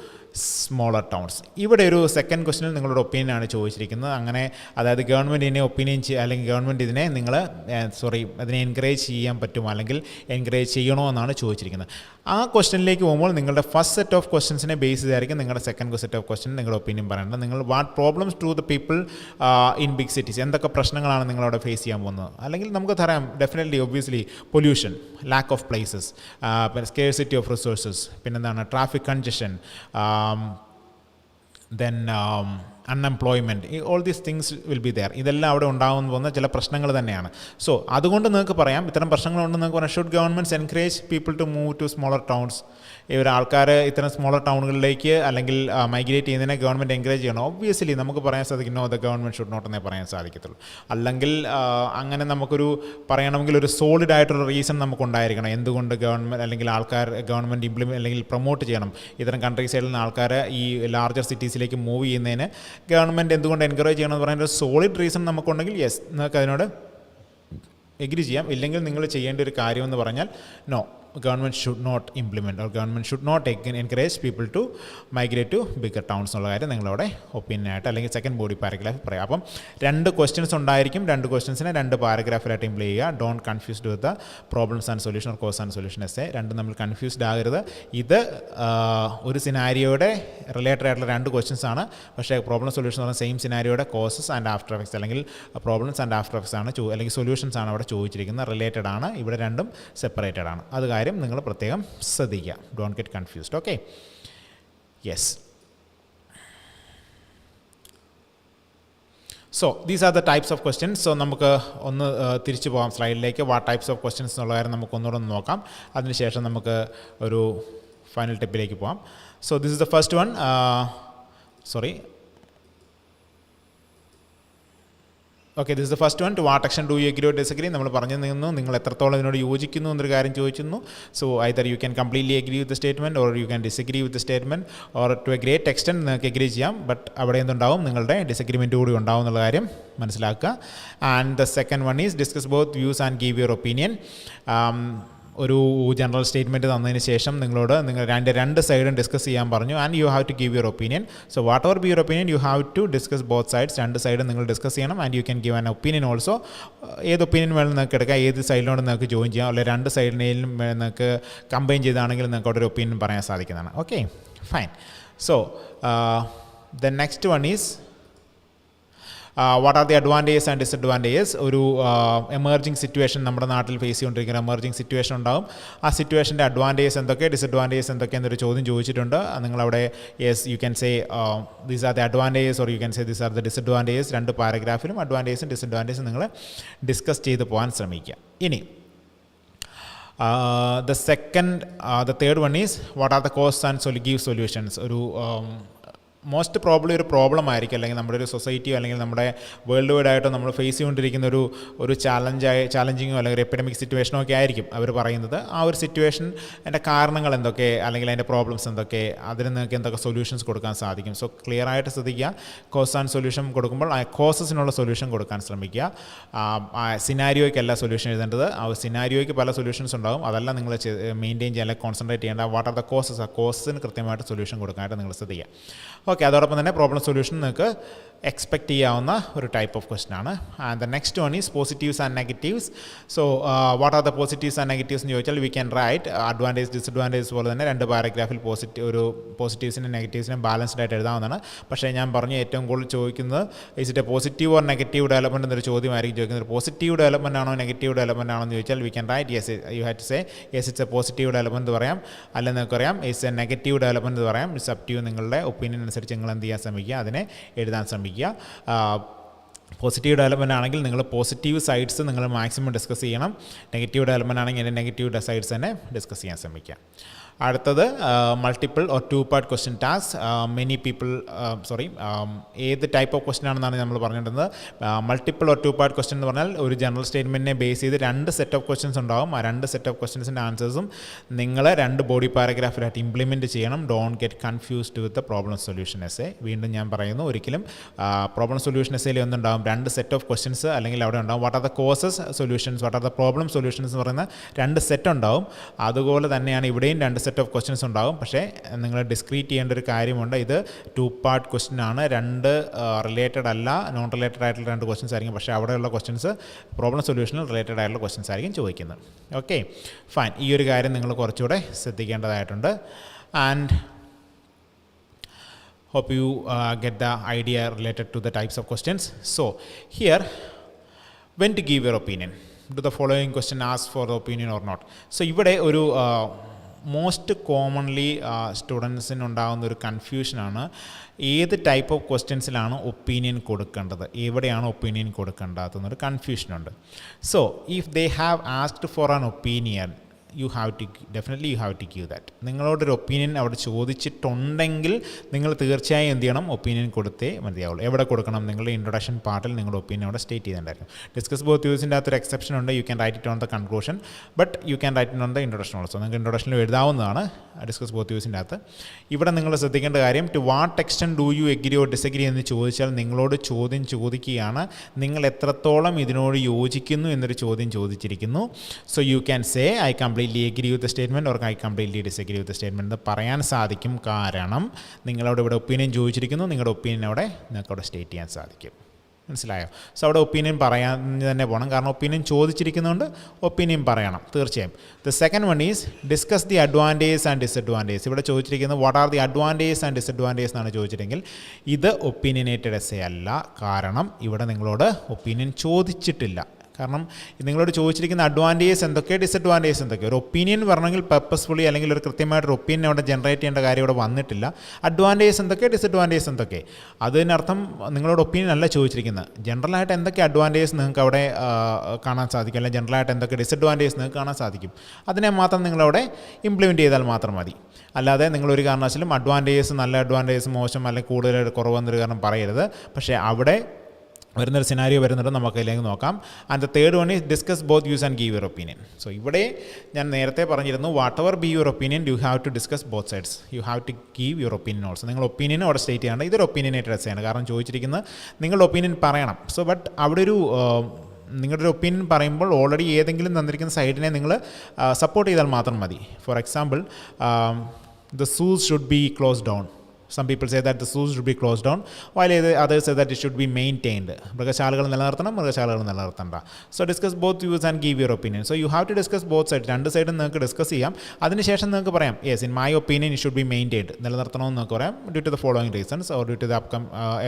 smaller towns. ഇവിടെ ഒരു സെക്കൻഡ് ക്വസ്റ്റിനിൽ നിങ്ങളുടെ ഒപ്പീനിയനാണ് ചോദിച്ചിരിക്കുന്നത്. അങ്ങനെ അതായത് ഗവൺമെൻറ് ഇതിനെ ഒപ്പീനിയൻ അല്ലെങ്കിൽ ഗവൺമെൻറ് ഇതിനെ അതിനെ എൻകറേജ് ചെയ്യാൻ പറ്റുമോ അല്ലെങ്കിൽ എൻകറേജ് ചെയ്യണോ എന്നാണ് ചോദിച്ചിരിക്കുന്നത്. ആ ക്വസ്റ്റ്യനിലേക്ക് പോകുമ്പോൾ നിങ്ങളുടെ ഫസ്റ്റ് സെറ്റ് ഓഫ് ക്വസ്റ്റ്യൻസിനെ ബേസ് ചെയ്തായിരിക്കും നിങ്ങളുടെ സെക്കൻഡ് സെറ്റ് ഓഫ് ക്വസ്റ്റ്യൻ നിങ്ങളുടെ ഒപ്പീനിയൻ പറയേണ്ടത്. നിങ്ങൾ what problems to the people in big cities, എന്തൊക്കെ പ്രശ്നങ്ങളാണ് നിങ്ങളവിടെ ഫേസ് ചെയ്യാൻ പോകുന്നത്. അല്ലെങ്കിൽ നമുക്ക് തരാം definitely obviously pollution, lack of places, പിന്നെ സ്കേഴ്സിറ്റി ഓഫ് റിസോഴ്സസ്, പിന്നെന്താണ് traffic congestion, then unemployment, all these things will be there. ഇതെല്ലാം അവിടെ ഉണ്ടാകുന്ന പോകുന്ന ചില പ്രശ്നങ്ങൾ തന്നെയാണ്. സോ അതുകൊണ്ട് നിങ്ങൾക്ക് പറയാം, ഇത്തരം പ്രശ്നങ്ങളുണ്ടെന്ന് നിങ്ങൾക്ക് പറയാം, should governments encourage people to move to smaller towns. ഇവർ ആൾക്കാർ ഇത്തരം സ്മോളർ ടൗണുകളിലേക്ക് അല്ലെങ്കിൽ മൈഗ്രേറ്റ് ചെയ്യുന്നതിനെ ഗവൺമെൻറ് എൻകറേജ് ചെയ്യണം. ഒബ്വിയസ്ലി നമുക്ക് പറയാൻ സാധിക്കും no, the government should not എന്നേ പറയാൻ സാധിക്കത്തുള്ളൂ. അല്ലെങ്കിൽ അങ്ങനെ നമുക്കൊരു പറയണമെങ്കിൽ ഒരു സോളിഡ് ആയിട്ടുള്ള റീസൺ നമുക്കുണ്ടായിരിക്കണം എന്തുകൊണ്ട് ഗവൺമെൻറ് അല്ലെങ്കിൽ ഗവൺമെൻറ് ഇംപ്ലിമെൻറ്റ് അല്ലെങ്കിൽ പ്രൊമോട്ട് ചെയ്യണം ഇത്തരം കൺട്രി സൈഡിൽ നിന്ന് ആൾക്കാർ ഈ ലാർജർ സിറ്റീസിലേക്ക് മൂവ് ചെയ്യുന്നതിന് ഗവൺമെൻറ് എന്തുകൊണ്ട് എൻകറേജ് ചെയ്യണമെന്ന് പറയുന്ന ഒരു സോളിഡ് റീസൺ നമുക്കുണ്ടെങ്കിൽ യെസ്, നിങ്ങൾക്ക് അതിനോട് എഗ്രി ചെയ്യാം. ഇല്ലെങ്കിൽ നിങ്ങൾ ചെയ്യേണ്ട ഒരു കാര്യമെന്ന് പറഞ്ഞാൽ no, government should not implement or government should not encourage people to migrate to bigger towns എന്നുള്ള കാര്യം നിങ്ങളവിടെ ഒപ്പീനിയനായിട്ട് അല്ലെങ്കിൽ സെക്കൻഡ് ബോഡി പാരഗ്രാഫ് പറയാം. അപ്പം 2 ക്വസ്റ്റ്യൻസ് ഉണ്ടായിരിക്കും. 2 ക്വസ്റ്റ്യൻസിനെ 2 പാരഗ്രാഫിലായിട്ട് ഇംപ്ലൈ ചെയ്യുക. Don't confused with the problems and solution or cause and solution essay. രണ്ടും നമ്മൾ കൺഫ്യൂസ്ഡ് ആകരുത്. ഇത് ഒരു സിനാരിയോയുടെ റിലേറ്റഡ് ആയിട്ടുള്ള 2 ക്വസ്റ്റ്യൻസ് ആണ്. പക്ഷേ പ്രോബ്ലം സൊല്യൂഷൻ എന്ന് പറഞ്ഞാൽ സെയിം സിനാരിയോയുടെ കോസസ് ആൻഡ് ആഫ്റ്റർ എഫക്ട്സ് അല്ലെങ്കിൽ പ്രോബ്ലംസ് ആൻഡ് ആഫ്റ്റർ എഫക്ട്സ് ആണ് അല്ലെങ്കിൽ സൊല്യൂഷൻസ് ആണ് അവിടെ ചോദിച്ചിരിക്കുന്നത്. റിലേറ്റഡ് ആണ്. ഇവിടെ രണ്ടും സെപ്പറേറ്റഡ് ആണ്. അത് കാര്യം നിങ്ങൾ പ്രത്യേകം ശ്രദ്ധിക്കുക. Don't get confused. Okay, yes. So these are the types of questions. So നമുക്ക് ഒന്ന് തിരിച്ചു പോകാം സ്ലൈഡിലേക്ക്. വാട്ട് ടൈപ്സ് ഓഫ് ക്വസ്റ്റ്യൻസ് എന്നുള്ള കാര്യം നമുക്ക് ഒന്നുകൂടെ നോക്കാം. അതിനുശേഷം നമുക്ക് ഒരു ഫൈനൽ ടിപ്പിലേക്ക് പോകാം. So this is the first one. Okay, this is the first one. To what extent do you agree or disagree? നമ്മൾ പറഞ്ഞു നിന്നു നിങ്ങൾ എത്രത്തോളം ഇതിനോട് യോജിക്കുന്നു എന്നൊരു കാര്യം ചോദിച്ചിരുന്നു. So either you can completely agree with the statement or you can disagree with the statement or to a great extent നിങ്ങൾക്ക് എഗ്രി ചെയ്യാം. ബട്ട് അവിടെ എന്തുണ്ടാവും, നിങ്ങളുടെ ഡിസഗ്രിമെൻറ്റ് കൂടി ഉണ്ടാവും എന്നുള്ള കാര്യം മനസ്സിലാക്കുക. And the second one is discuss both views and give your opinion. ഒരു ജനറൽ സ്റ്റേറ്റ്മെൻറ്റ് തന്നതിന് ശേഷം നിങ്ങൾ രണ്ട് സൈഡും ഡിസ്കസ് ചെയ്യാൻ പറഞ്ഞു. And you have to give your opinion. So what ever be your opinion you have to discuss both sides. 2 സൈഡും നിങ്ങൾ ഡിസ്കസ് ചെയ്യണം. And you can give an opinion also. ഏത് ഒപ്പീനിയൻ വേണം നിങ്ങൾക്ക് എടുക്കാം, ഏത് സൈഡിലോട്ട് നിങ്ങൾക്ക് ജോയിൻ ചെയ്യാം. അല്ലെങ്കിൽ 2 സൈഡിനെയും നിങ്ങൾക്ക് കമ്പൈൻ ചെയ്താണെങ്കിൽ നിങ്ങൾക്ക് അവിടെ ഒരു ഒപ്പീനിയൻ പറയാൻ സാധിക്കുന്നതാണ്. Okay, fine. So the next one is what are the advantages and disadvantages. ഒരു എമർജിങ് സിറ്റുവേഷൻ നമ്മുടെ നാട്ടിൽ ഫേസ് ചെയ്തുകൊണ്ടിരിക്കുന്ന എമർജിങ് സിറ്റുവേഷൻ ഉണ്ടാകും. ആ സിറ്റുവേഷൻ്റെ അഡ്വാൻറ്റേജസ് എന്തൊക്കെ, ഡിസഡ്വാൻറ്റേജസ് എന്തൊക്കെ എന്നൊരു ചോദ്യം ചോദിച്ചിട്ടുണ്ട്. നിങ്ങളവിടെ yes you can say these are the advantages or you can say these are the disadvantages. 2 പാരഗ്രാഫിലും അഡ്വാൻറ്റേജസും ഡിസഡ്വാൻറ്റേജസും നിങ്ങൾ ഡിസ്കസ് ചെയ്ത് പോകാൻ ശ്രമിക്കുക. ഇനി the third one is what are the causes and give solutions. ഒരു മോസ്റ്റ് പ്രോബ്ലി ഒരു പ്രോബ്ലം ആയിരിക്കും, അല്ലെങ്കിൽ നമ്മുടെ ഒരു സൊസൈറ്റിയോ അല്ലെങ്കിൽ നമ്മുടെ വേൾഡ് വൈഡ് ആയിട്ടോ നമ്മൾ ഫേസ് ചെയ്തുകൊണ്ടിരിക്കുന്ന ഒരു ചാലഞ്ചിങ്ങോ അല്ലെങ്കിൽ ഒരു എപ്പിഡമിക് സിറ്റുവേഷനോ ഒക്കെ ആയിരിക്കും അവർ പറയുന്നത്. ആ ഒരു സിറ്റുവേഷൻ അതിൻ്റെ കാരണങ്ങൾ എന്തൊക്കെ അല്ലെങ്കിൽ അതിൻ്റെ പ്രോബ്ലംസ് എന്തൊക്കെ, അതിന് നിങ്ങൾക്ക് എന്തൊക്കെ സൊല്യൂഷൻസ് കൊടുക്കാൻ സാധിക്കും. സോ ക്ലിയർ ആയിട്ട് ശ്രദ്ധിക്കുക. കോസ് ആൻഡ് സൊല്യൂഷൻ കൊടുക്കുമ്പോൾ ആ കോസസിനുള്ള സൊല്യൂഷൻ കൊടുക്കാൻ ശ്രമിക്കുക. സിനാരിയോയ്ക്കല്ല സൊല്യൂഷൻ എഴുതേണ്ടത്. ആ സിനാരിയോയ്ക്ക് പല സൊല്യൂഷൻസ് ഉണ്ടാകും. അതെല്ലാം നിങ്ങൾ മെയിൻറ്റെയിൻ ചെയ്യാൻ അല്ലെങ്കിൽ കോൺസെൻട്രേറ്റ് ചെയ്യേണ്ട. വാട്ട് ആർ ദ കോസസ്, ആ കോസസിന് കൃത്യമായിട്ട് സൊല്യൂഷൻ കൊടുക്കാനായിട്ട് നിങ്ങൾ ശ്രദ്ധിക്കുക. ഓക്കെ, അതോടൊപ്പം തന്നെ പ്രോബ്ലം സൊല്യൂഷൻ നിങ്ങൾക്ക് എക്സ്പെക്റ്റ് ചെയ്യാവുന്ന ഒരു ടൈപ്പ് ഓഫ് ക്വസ്റ്റൻ ആണ്. And the next one is positives and negatives. So what are the positives and negatives എന്ന് ചോദിച്ചാൽ we can right advantage disadvantage പോലെ തന്നെ 2 പാരഗ്രാഫിൽ പോസിറ്റീവ്സിനും നെഗറ്റീവ്സിനും ബാലൻസ്ഡ് ആയിട്ട് എഴുതാവുന്നതാണ്. പക്ഷേ ഞാൻ പറഞ്ഞു ഏറ്റവും കൂടുതൽ ചോദിക്കുന്നത് is it a positive or negative development എന്നൊരു ചോദ്യമായിരിക്കും ചോദിക്കുന്നത്. പോസിറ്റീവ് ഡെവലപ്മെൻറ്റ് ആണോ നെഗറ്റീവ് ഡെവലപ്മെൻറ്റ് ആണോ എന്ന് ചോദിച്ചാൽ we can write yes you have to say yes it's a positive development പറയാം, അല്ലെങ്കിൽ നിങ്ങൾക്ക് പറയാം ഇറ്റ്സ് എ നെഗറ്റീവ് ഡെവലപ്മെൻറ്റ് പറയാം. It's up to you. നിങ്ങളുടെ ഒപ്പീനിയൻ അനുസരിച്ച് നിങ്ങൾ എന്ത് ചെയ്യാൻ ശ്രമിക്കുക, അതിനെ എഴുതാൻ ശ്രമിക്കുക. പോസിറ്റീവ് ഡെവലപ്മെൻ്റ് ആണെങ്കിൽ നിങ്ങൾ പോസിറ്റീവ് സൈഡ്സ് നിങ്ങൾ മാക്സിമം ഡിസ്കസ് ചെയ്യണം. നെഗറ്റീവ് ഡെവലപ്മെൻ്റ് ആണെങ്കിൽ അതിൻ്റെ നെഗറ്റീവ് സൈഡ്സ് തന്നെ ഡിസ്കസ് ചെയ്യാൻ ശ്രമിക്കുക. അടുത്തത് multiple or 2 part question task. Many people ഏത് ടൈപ്പ് ഓഫ് ക്വസ്റ്റ്യൻ ആണെന്നാണ് നമ്മൾ പറഞ്ഞിട്ടുള്ളത്. മൾട്ടിപ്പിൾ ഓർ 2 പാർട്ട് ക്വസ്റ്റ്യൻ എന്ന് പറഞ്ഞാൽ ഒരു ജനറൽ സ്റ്റേറ്റ്മെൻറ്റിനെ ബേസ് ചെയ്ത് 2 സെറ്റ് ഓഫ് ക്വസ്റ്റ്യൻസ് ഉണ്ടാകും. ആ 2 സെറ്റ് ഓഫ് ക്വസ്റ്റ്യൻസിൻ്റെ ആൻസേഴ്സും നിങ്ങൾ 2 ബോഡി പാരഗ്രാഫിലായിട്ട് ഇംപ്ലിമെൻറ്റ് ചെയ്യണം. Don't get confused with the problem solution essay. വീണ്ടും ഞാൻ പറയുന്നു, ഒരിക്കലും പ്രോബ്ലം സൊല്യൂഷൻ എസ്സേയിൽ എന്തുണ്ടാകും, ഉണ്ടാകും, 2 സെറ്റ് ഓഫ് ക്വസ്റ്റ്യൻസ് അല്ലെങ്കിൽ അവിടെ ഉണ്ടാകും. What are the causes solutions, what are the problem solutions എന്ന് പറയുന്ന 2 സെറ്റ് ഉണ്ടാവും. അതുപോലെ തന്നെയാണ് ഇവിടെയും 2 സെറ്റ് ഓഫ് ക്വസ്റ്റ്യൻസ് ഉണ്ടാകും. പക്ഷേ നിങ്ങൾ ഡിസ്ക്രീറ്റ് ചെയ്യേണ്ട ഒരു കാര്യമുണ്ട്, ഇത് 2 പാർട്ട് ക്വസ്റ്റ്യൻ ആണ്, 2 റിലേറ്റഡ് അല്ല, നോൺ റിലേറ്റഡ് ആയിട്ടുള്ള 2 ക്വസ്റ്റ്യൻസ് ആയിരിക്കും. പക്ഷേ അവിടെയുള്ള ക്വസ്റ്റ്യൻസ് പ്രോബ്ലം സൊല്യൂഷനിൽ റിലേറ്റഡ് ആയിട്ടുള്ള ക്വസ്റ്റ്യൻസ് ആയിരിക്കും ചോദിക്കുന്നത്. ഓക്കെ ഫൈൻ, ഈ ഒരു കാര്യം നിങ്ങൾ കുറച്ചുകൂടെ ശ്രദ്ധിക്കേണ്ടതായിട്ടുണ്ട്. And hope you get the idea related to the types of questions. So here, when to give your opinion, do the following question ask for the opinion or not? So ഇവിടെ ഒരു most commonly സ്റ്റുഡൻസിന് ഉണ്ടാകുന്ന ഒരു കൺഫ്യൂഷനാണ്, ഏത് type of ക്വസ്റ്റ്യൻസിലാണ് opinion കൊടുക്കേണ്ടത്, എവിടെയാണ് opinion കൊടുക്കേണ്ടതെന്നൊരു കൺഫ്യൂഷനുണ്ട്. So if they have asked for an opinion, you have to give that. നിങ്ങളോടൊരു ഒപ്പീനിയൻ അവിടെ ചോദിച്ചിട്ടുണ്ടെങ്കിൽ നിങ്ങൾ തീർച്ചയായും എന്ത് ചെയ്യണം, ഒപ്പീനിയൻ കൊടുത്തേ മതിയാവുള്ളൂ. എവിടെ കൊടുക്കണം, നിങ്ങളുടെ ഇൻട്രൊഡക്ഷൻ പാർട്ടിൽ നിങ്ങളുടെ ഒപ്പീനിയൻ അവിടെ സ്റ്റേറ്റ് ചെയ്തിട്ടുണ്ടായിരിക്കും. ഡിസ്കസ് ബോത്ത് വ്യൂസിൻ്റെ അകത്തൊരു എക്സെപ്ഷൻ ഉണ്ട്, you can write it on the conclusion, but you can write it on the introduction also. നിങ്ങൾക്ക് ഇൻട്രൊഡക്ഷനിൽ എഴുതാവുന്നതാണ് ഡിസ്കസ് ബോത്ത് വ്യൂസിൻ്റെ അകത്ത്. ഇവിടെ നിങ്ങൾ ശ്രദ്ധിക്കേണ്ട കാര്യം, to what extent do you agree or disagree എന്ന് ചോദിച്ചാൽ നിങ്ങളോട് ചോദ്യം ചോദിക്കുകയാണ്, നിങ്ങൾ എത്രത്തോളം ഇതിനോട് യോജിക്കുന്നു എന്നൊരു ചോദ്യം ചോദിച്ചിരിക്കുന്നു. So you can say I completely agree with the statement or I completely disagree with the statement എന്ന് പറയാൻ സാധിക്കും. കാരണം നിങ്ങളവിടെ ഇവിടെ ഒപ്പീനിയൻ ചോദിച്ചിരിക്കുന്നു, നിങ്ങളുടെ ഒപ്പീനിയൻ അവിടെ നിങ്ങൾക്ക് അവിടെ സ്റ്റേറ്റ് ചെയ്യാൻ സാധിക്കും. മനസ്സിലായോ? സോ അവിടെ ഒപ്പീനിയൻ പറയാൻ തന്നെ പോകണം, കാരണം ഒപ്പീനിയൻ ചോദിച്ചിരിക്കുന്നതുകൊണ്ട് ഒപ്പീനിയൻ പറയണം തീർച്ചയായും. The second one is discuss the advantage and disadvantage. ഇവിടെ ചോദിച്ചിരിക്കുന്നത് what are the advantage and disadvantage എന്നാണ് ചോദിച്ചിട്ടെങ്കിൽ ഇത് ഒപ്പീനിയനേറ്റഡ് എസ്സേ അല്ല, കാരണം ഇവിടെ നിങ്ങളോട് ഒപ്പീനിയൻ ചോദിച്ചിട്ടില്ല. കാരണം നിങ്ങളോട് ചോദിച്ചിരിക്കുന്ന അഡ്വാൻറ്റേജ് എന്തൊക്കെ, ഡിസഡ്വാൻറ്റേജ് എന്തൊക്കെ. ഒരു ഒപ്പീനിയൻ പറഞ്ഞെങ്കിൽ പർപ്പസ്ഫുള്ളി അല്ലെങ്കിൽ ഒരു കൃത്യമായിട്ടൊരു ഒപ്പീനിയൻ അവിടെ ജനറേറ്റ് ചെയ്യേണ്ട കാര്യം ഇവിടെ വന്നിട്ടില്ല. അഡ്വാൻറ്റേജ് എന്തൊക്കെ, ഡിസഡ്വാൻറ്റേജ് എന്തൊക്കെ, അതിനർത്ഥം നിങ്ങളോട് ഒപ്പീനിയൻ അല്ല ചോദിച്ചിരിക്കുന്നത്. ജനറലായിട്ട് എന്തൊക്കെ അഡ്വാൻറ്റേജ് നിങ്ങൾക്ക് അവിടെ കാണാൻ സാധിക്കും, അല്ലെങ്കിൽ ജനറലായിട്ട് എന്തൊക്കെ ഡിസഡ്വാൻറ്റേജ് നിങ്ങൾക്ക് കാണാൻ സാധിക്കും, അതിനെ മാത്രം നിങ്ങളവിടെ ഇംപ്ലിമെൻറ്റ് ചെയ്താൽ മാത്രം മതി. അല്ലാതെ നിങ്ങളൊരു കാരണവശാലും അഡ്വാൻറ്റേജസ്, നല്ല അഡ്വാൻറ്റേജസ്, മോശം അല്ലെങ്കിൽ കൂടുതൽ കുറവെന്നൊരു കാരണം പറയരുത്. പക്ഷേ അവിടെ വരുന്നൊരു സിനാരിയോ വരുന്നുണ്ട്, നമുക്ക് അതിലേക്ക് നോക്കാം. And the third one is discuss both views and give your opinion. So ഇവിടെ ഞാൻ നേരത്തെ പറഞ്ഞിരുന്നു, whatever be your opinion you have to discuss both sides, you have to give your opinion also. നിങ്ങൾ opinion അവിടെ state ചെയ്യേണ്ട, ഇതൊരു opinionated എസ്സേയാണ്, കാരണം ചോദിച്ചിരിക്കുന്നത് നിങ്ങളുടെ ഒപ്പീനിയൻ പറയണം. സോ ബട്ട് അവിടെ ഒരു നിങ്ങളുടെ ഒരു ഒപ്പീനിയൻ പറയുമ്പോൾ ഓൾറെഡി ഏതെങ്കിലും തന്നിരിക്കുന്ന സൈഡിനെ നിങ്ങൾ സപ്പോർട്ട് ചെയ്താൽ മാത്രം മതി. For example, the zoos should be close down. Some people say that the zoos should be closed down, while others say that it should be maintained. മൃഗശാലകൾ നിലനിർത്തണം, മൃഗശാലകൾ നിലനിർത്തണ്ട. So discuss both views and give your opinion. So you have to discuss both side, രണ്ട് സൈഡും നിങ്ങൾക്ക് discuss ചെയ്യാം. അതിനുശേഷം നിങ്ങൾക്ക് പറയാം, yes in my opinion it should be maintained, നിലനിർത്തണമെന്ന് നിങ്ങൾക്ക് പറയാം, due to the following reasons or due to the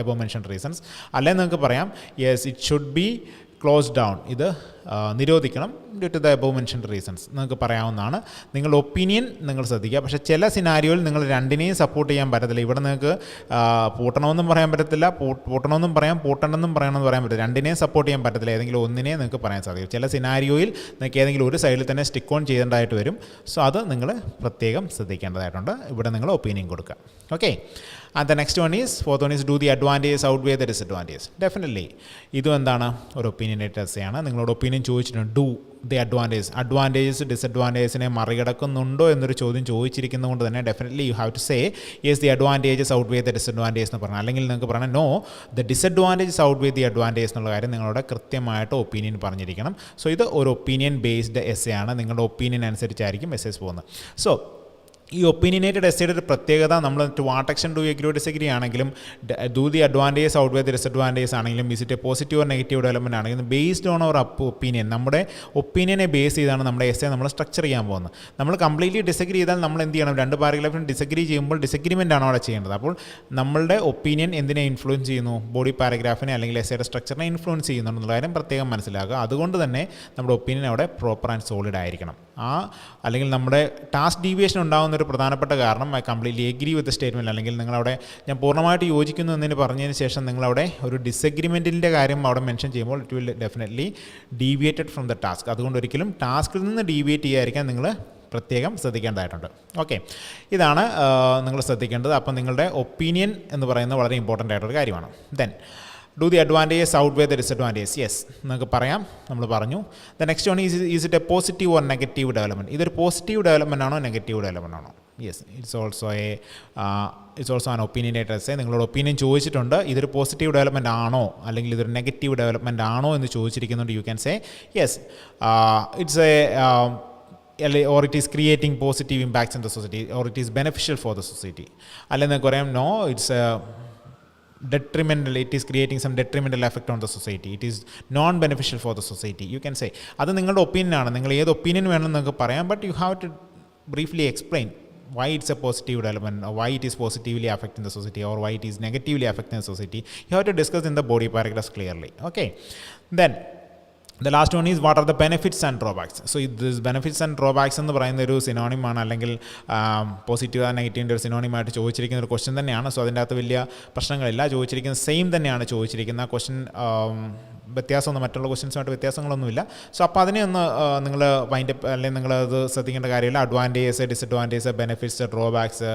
above mention reasons. അല്ലെങ്കിൽ നിങ്ങൾക്ക് പറയാം, yes it should be close down, ഇത് നിരോധിക്കണം due to the above mentioned reasons നിങ്ങൾക്ക് പറയാവുന്നതാണ്. നിങ്ങളുടെ ഒപ്പീനിയൻ നിങ്ങൾ ശ്രദ്ധിക്കുക. പക്ഷേ ചില സിനാരിയോയിൽ നിങ്ങൾ രണ്ടിനെയും സപ്പോർട്ട് ചെയ്യാൻ പറ്റത്തില്ല. ഇവിടെ നിങ്ങൾക്ക് പൂട്ടണമെന്നും പറയാൻ പറ്റത്തില്ല, പൂട്ടണമെന്നും പറയാം, പൂട്ടണമെന്നും പറയണമെന്ന് പറയാൻ പറ്റില്ല. രണ്ടിനെയും സപ്പോർട്ട് ചെയ്യാൻ പറ്റത്തില്ല, ഏതെങ്കിലും ഒന്നിനെ നിങ്ങൾക്ക് പറയാൻ സാധിക്കും. ചില സിനാരിയോയിൽ നിങ്ങൾക്ക് ഏതെങ്കിലും ഒരു സൈഡിൽ തന്നെ സ്റ്റിക്ക് ഓൺ ചെയ്യേണ്ടതായിട്ട് വരും. സോ അത് നിങ്ങൾ പ്രത്യേകം ശ്രദ്ധിക്കേണ്ടതായിട്ടുണ്ട്. ഇവിടെ നിങ്ങൾ ഒപ്പീനിയൻ കൊടുക്കുക. Okay. And the next one is, fourth one is do the advantage outweigh the disadvantage. Definitely ഇതും എന്താണ്, ഒരു ഒപ്പീനിയനേറ്റഡ് എസ്സേയാണ്. നിങ്ങളോട് ഒപ്പീനിയൻ ചോദിച്ചിട്ടുണ്ട്, ഡു ദി അഡ്വാൻറ്റേജസ് ഡിസഡ്വാൻറ്റേജിനെ മറികടക്കുന്നുണ്ടോ എന്നൊരു ചോദ്യം ചോദിച്ചിരിക്കുന്നത് കൊണ്ട് തന്നെ definitely you have to say yes the advantages outweigh the disadvantage എന്ന് പറഞ്ഞാൽ, അല്ലെങ്കിൽ നിങ്ങൾക്ക് പറയണം no the disadvantages outweigh the advantage എന്നുള്ള കാര്യം നിങ്ങളുടെ കൃത്യമായിട്ട് ഒപ്പീനിയൻ പറഞ്ഞിരിക്കണം. സോ ഇത് ഒരു ഒപ്പീനിയൻ ബേസ്ഡ് എസ്സേ ആണ്. നിങ്ങളുടെ ഒപ്പീനിയൻ അനുസരിച്ചായിരിക്കും എസ്സേസ് പോകുന്നത്. സോ ഈ ഒപ്പീനിയനേറ്റഡ് എസ്സേയുടെ ഒരു പ്രത്യേകത, നമ്മൾ to what extent do agree or disagree ആണെങ്കിലും, do the advantage outweigh the disadvantage ആണെങ്കിലും, is it a positive or negative development ആണെങ്കിലും, ബേസ്ഡ് ഓൺ അവർ ഒപ്പീനിയൻ, നമ്മുടെ ഒപ്പീനിയനെ ബേസ് ചെയ്താണ് നമ്മുടെ എസ്സേ നമ്മൾ സ്ട്രക്ചർ ചെയ്യാൻ പോകുന്നത്. നമ്മൾ കംപ്ലീറ്റ്ലി ഡിസഗ്രി ചെയ്താൽ നമ്മൾ എന്ത് ചെയ്യണം, രണ്ട് പാരഗ്രാഫിന് ഡിസഗ്രി ചെയ്യുമ്പോൾ ഡിസഗ്രിമെൻ്റ് ആണ് അവിടെ ചെയ്യേണ്ടത്. അപ്പോൾ നമ്മളുടെ ഒപ്പീനിയൻ എന്തിനെ ഇൻഫ്ലുവൻസ് ചെയ്യുന്നു, ബോഡി പാരഗ്രാഫിനെ അല്ലെങ്കിൽ എസ്സേയുടെ സ്ട്രക്ചറിനെ ഇൻഫ്ലുവൻസ് ചെയ്യുന്നുണ്ടെന്നുള്ള കാര്യം പ്രത്യേകം മനസ്സിലാക്കുക. അതുകൊണ്ട് തന്നെ നമ്മുടെ ഒപ്പീനിയൻ അവിടെ പ്രോപ്പർ ആൻഡ് സോളിഡ് ആയിരിക്കണം. അല്ലെങ്കിൽ നമ്മുടെ ടാസ്ക് ഡീവിയേഷൻ ഉണ്ടാകുന്ന ഒരു പ്രധാനപ്പെട്ട കാരണം I completely agree with statement, അല്ലെങ്കിൽ നിങ്ങളവിടെ ഞാൻ പൂർണ്ണമായിട്ട് യോജിക്കുന്നു എന്നതിന് പറഞ്ഞതിന് ശേഷം നിങ്ങളവിടെ ഒരു ഡിസഗ്രിമെൻറ്റിൻ്റെ കാര്യം അവിടെ മെൻഷൻ ചെയ്യുമ്പോൾ it will definitely deviated from the task. അതുകൊണ്ട് ഒരിക്കലും ടാസ്കിൽ നിന്ന് ഡീവിയേറ്റ് ചെയ്യാതിരിക്കാൻ നിങ്ങൾ പ്രത്യേകം ശ്രദ്ധിക്കേണ്ടതായിട്ടുണ്ട്. ഓക്കെ, ഇതാണ് നിങ്ങൾ ശ്രദ്ധിക്കേണ്ടത്. അപ്പം നിങ്ങളുടെ ഒപ്പീനിയൻ എന്ന് പറയുന്നത് വളരെ ഇമ്പോർട്ടൻ്റ് ആയിട്ടൊരു കാര്യമാണ്. Then do the advantages outweigh the disadvantage. Yes, നിങ്ങൾക്ക് പറയാം, നമ്മൾ പറഞ്ഞു. The next one is it a positive or negative development. ഇതൊരു പോസിറ്റീവ് ഡെവലപ്മെൻ്റ് ആണോ നെഗറ്റീവ് ഡെവലപ്മെൻ്റ് ആണോ? Yes, it's also an opinionated essay. നിങ്ങളോട് ഒപ്പീനിയൻ ചോദിച്ചിട്ടുണ്ട്, ഇതൊരു പോസിറ്റീവ് ഡെവലപ്മെൻ്റ് ആണോ അല്ലെങ്കിൽ ഇതൊരു നെഗറ്റീവ് ഡെവലപ്മെൻ്റ് ആണോ എന്ന് ചോദിച്ചിരിക്കുന്നുണ്ട്. You can say yes, it's or it is creating positive impacts in the society, or it is beneficial for the society. അല്ലെങ്കിൽ നിങ്ങൾക്ക് പറയാം no, it's detrimental, it is creating some detrimental effect on the society, it is non beneficial for the society. You can say അത് നിങ്ങളുടെ opinion ആണ്, നിങ്ങൾ ഏത് opinion വേണമെന്ന് നിങ്ങൾക്ക് പറയാം, but you have to briefly explain why it's a positive development, or why it is positively affecting the society, or why it is negatively affecting the society. You have to discuss in the body paragraphs clearly. Okay, then the last one is what are the benefits and drawbacks. So this benefits and drawbacks എന്ന് പറയുന്ന ഒരു സിനോണിമാണ്, അല്ലെങ്കിൽ positive and നെഗറ്റീവിൻ്റെ ഒരു സിനോണിമായിട്ട് ചോദിച്ചിരിക്കുന്ന ഒരു question തന്നെയാണ്. So അതിൻ്റെ അകത്ത് വലിയ പ്രശ്നങ്ങളില്ല, ചോദിച്ചിരിക്കുന്ന സെയിം തന്നെയാണ് ചോദിച്ചിരിക്കുന്ന ക്വസ്റ്റ്യൻ. വ്യത്യാസമൊന്നും മറ്റുള്ള ക്വസ്റ്റ്യൻസുമായിട്ട് വ്യത്യാസങ്ങളൊന്നുമില്ല. സോ അപ്പോൾ അതിനെ ഒന്ന് നിങ്ങൾ വൈൻഡപ്പ് അല്ലെങ്കിൽ നിങ്ങളത് ശ്രദ്ധിക്കേണ്ട കാര്യമില്ല. Advantages, disadvantages, benefits, drawbacks,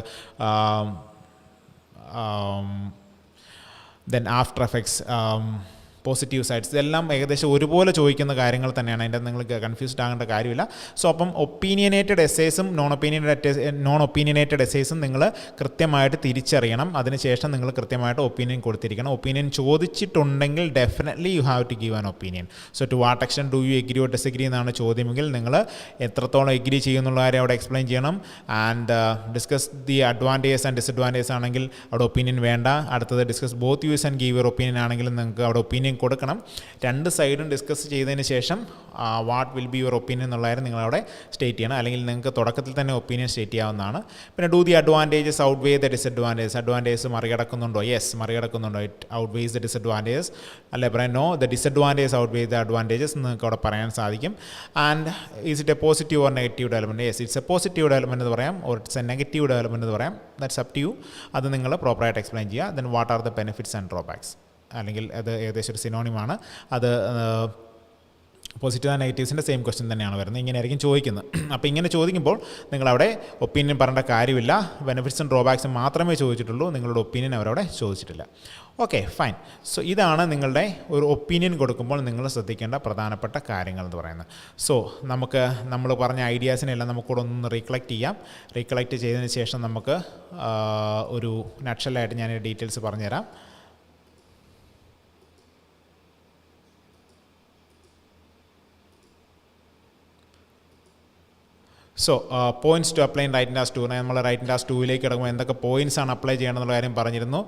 then after effects, positive sides, ഇതെല്ലാം ഏകദേശം ഒരുപോലെ ചോദിക്കുന്ന കാര്യങ്ങൾ തന്നെയാണ്. അതിൻ്റെ നിങ്ങൾക്ക് കൺഫ്യൂസ്ഡ് ആകേണ്ട കാര്യമില്ല. സോ അപ്പം ഒപ്പീനിയനേറ്റഡ് എസ്സേസും നോൺ ഒപ്പീനിയനേറ്റഡ് എസ്സേസും നിങ്ങൾ കൃത്യമായിട്ട് തിരിച്ചറിയണം. അതിനുശേഷം നിങ്ങൾ കൃത്യമായിട്ട് ഒപ്പീനിയൻ കൊടുത്തിരിക്കണം. ഒപ്പീനിയൻ ചോദിച്ചിട്ടുണ്ടെങ്കിൽ definitely you have to give an opinion. So to what extent do you agree or disagree എന്നാണ് ചോദ്യമെങ്കിൽ നിങ്ങൾ എത്രത്തോളം എഗ്രി ചെയ്യുന്നുള്ള കാര്യം അവിടെ എക്സ്പ്ലെയിൻ ചെയ്യണം. And discuss the advantages and disadvantages ആണെങ്കിൽ അവിടെ ഒപ്പീനിയൻ വേണ്ട. അടുത്തത് discuss both views and give your opinion ആണെങ്കിൽ നിങ്ങൾക്ക് അവിടെ ഒപ്പീനിയൻ കൊടുക്കണം. രണ്ട് സൈഡും ഡിസ്കസ് ചെയ്തതിന് ശേഷം what will be your opinion എന്നുള്ള കാര്യം നിങ്ങളവിടെ സ്റ്റേറ്റ് ചെയ്യണം. അല്ലെങ്കിൽ നിങ്ങൾക്ക് തുടക്കത്തിൽ തന്നെ ഒപ്പീനിയൻ സ്റ്റേറ്റ് ചെയ്യാവുന്നതാണ്. പിന്നെ do the advantages outweigh the disadvantages. Advantages മറികടക്കുന്നുണ്ടോ? യെസ്, മറികടക്കുന്നുണ്ടോ. It outweighs the disadvantages. അല്ലെ പറയാം no, the disadvantages outweighs the advantages നിങ്ങൾക്ക് അവിടെ പറയാൻ സാധിക്കും. And is it a positive or negative development? Yes, it's a positive development എന്ന് പറയാം, or it's a negative development എന്ന് പറയാം. That's up to you. അത് നിങ്ങൾ പ്രോപ്പറായിട്ട് എക്സ്പ്ലെയിൻ ചെയ്യുക. Then what are the benefits and drawbacks, അല്ലെങ്കിൽ അത് ഏകദേശം ഒരു സിനോണിമാണ്. അത് പോസിറ്റീവ് ആൻഡ് നെഗറ്റീവ്സിൻ്റെ സെയിം ക്വസ്റ്റ്യൻ തന്നെയാണ് വരുന്നത്. ഇങ്ങനെയായിരിക്കും ചോദിക്കുന്നത്. അപ്പോൾ ഇങ്ങനെ ചോദിക്കുമ്പോൾ നിങ്ങളവിടെ ഒപ്പീനിയൻ പറയേണ്ട കാര്യമില്ല. ബെനിഫിറ്റ്സും ഡ്രോബാക്സും മാത്രമേ ചോദിച്ചിട്ടുള്ളൂ, നിങ്ങളുടെ ഒപ്പീനിയൻ അവരവിടെ ചോദിച്ചിട്ടില്ല. Okay, fine. സോ ഇതാണ് നിങ്ങളുടെ ഒരു ഒപ്പീനിയൻ കൊടുക്കുമ്പോൾ നിങ്ങൾ ശ്രദ്ധിക്കേണ്ട പ്രധാനപ്പെട്ട കാര്യങ്ങൾ എന്ന് പറയുന്നത്. സോ നമ്മൾ പറഞ്ഞ ഐഡിയാസിനെല്ലാം നമുക്കൂടെ ഒന്ന് റീകളക്ട് ചെയ്യാം. റീകളക്ട് ചെയ്തതിന് ശേഷം നമുക്ക് ഒരു നട്ഷലായിട്ട് ഞാൻ ഡീറ്റെയിൽസ് പറഞ്ഞുതരാം. So points to apply in writing task 2. നമ്മൾ റൈറ്റിംഗ് ടാസ്ക് 2ലേക്ക് കിടക്കുമ്പോൾ എന്തൊക്കെ പോയിൻറ്റ്സ് ആണ് അപ്ലൈ ചെയ്യണമെന്നുള്ള കാര്യം പറഞ്ഞിരുന്നു.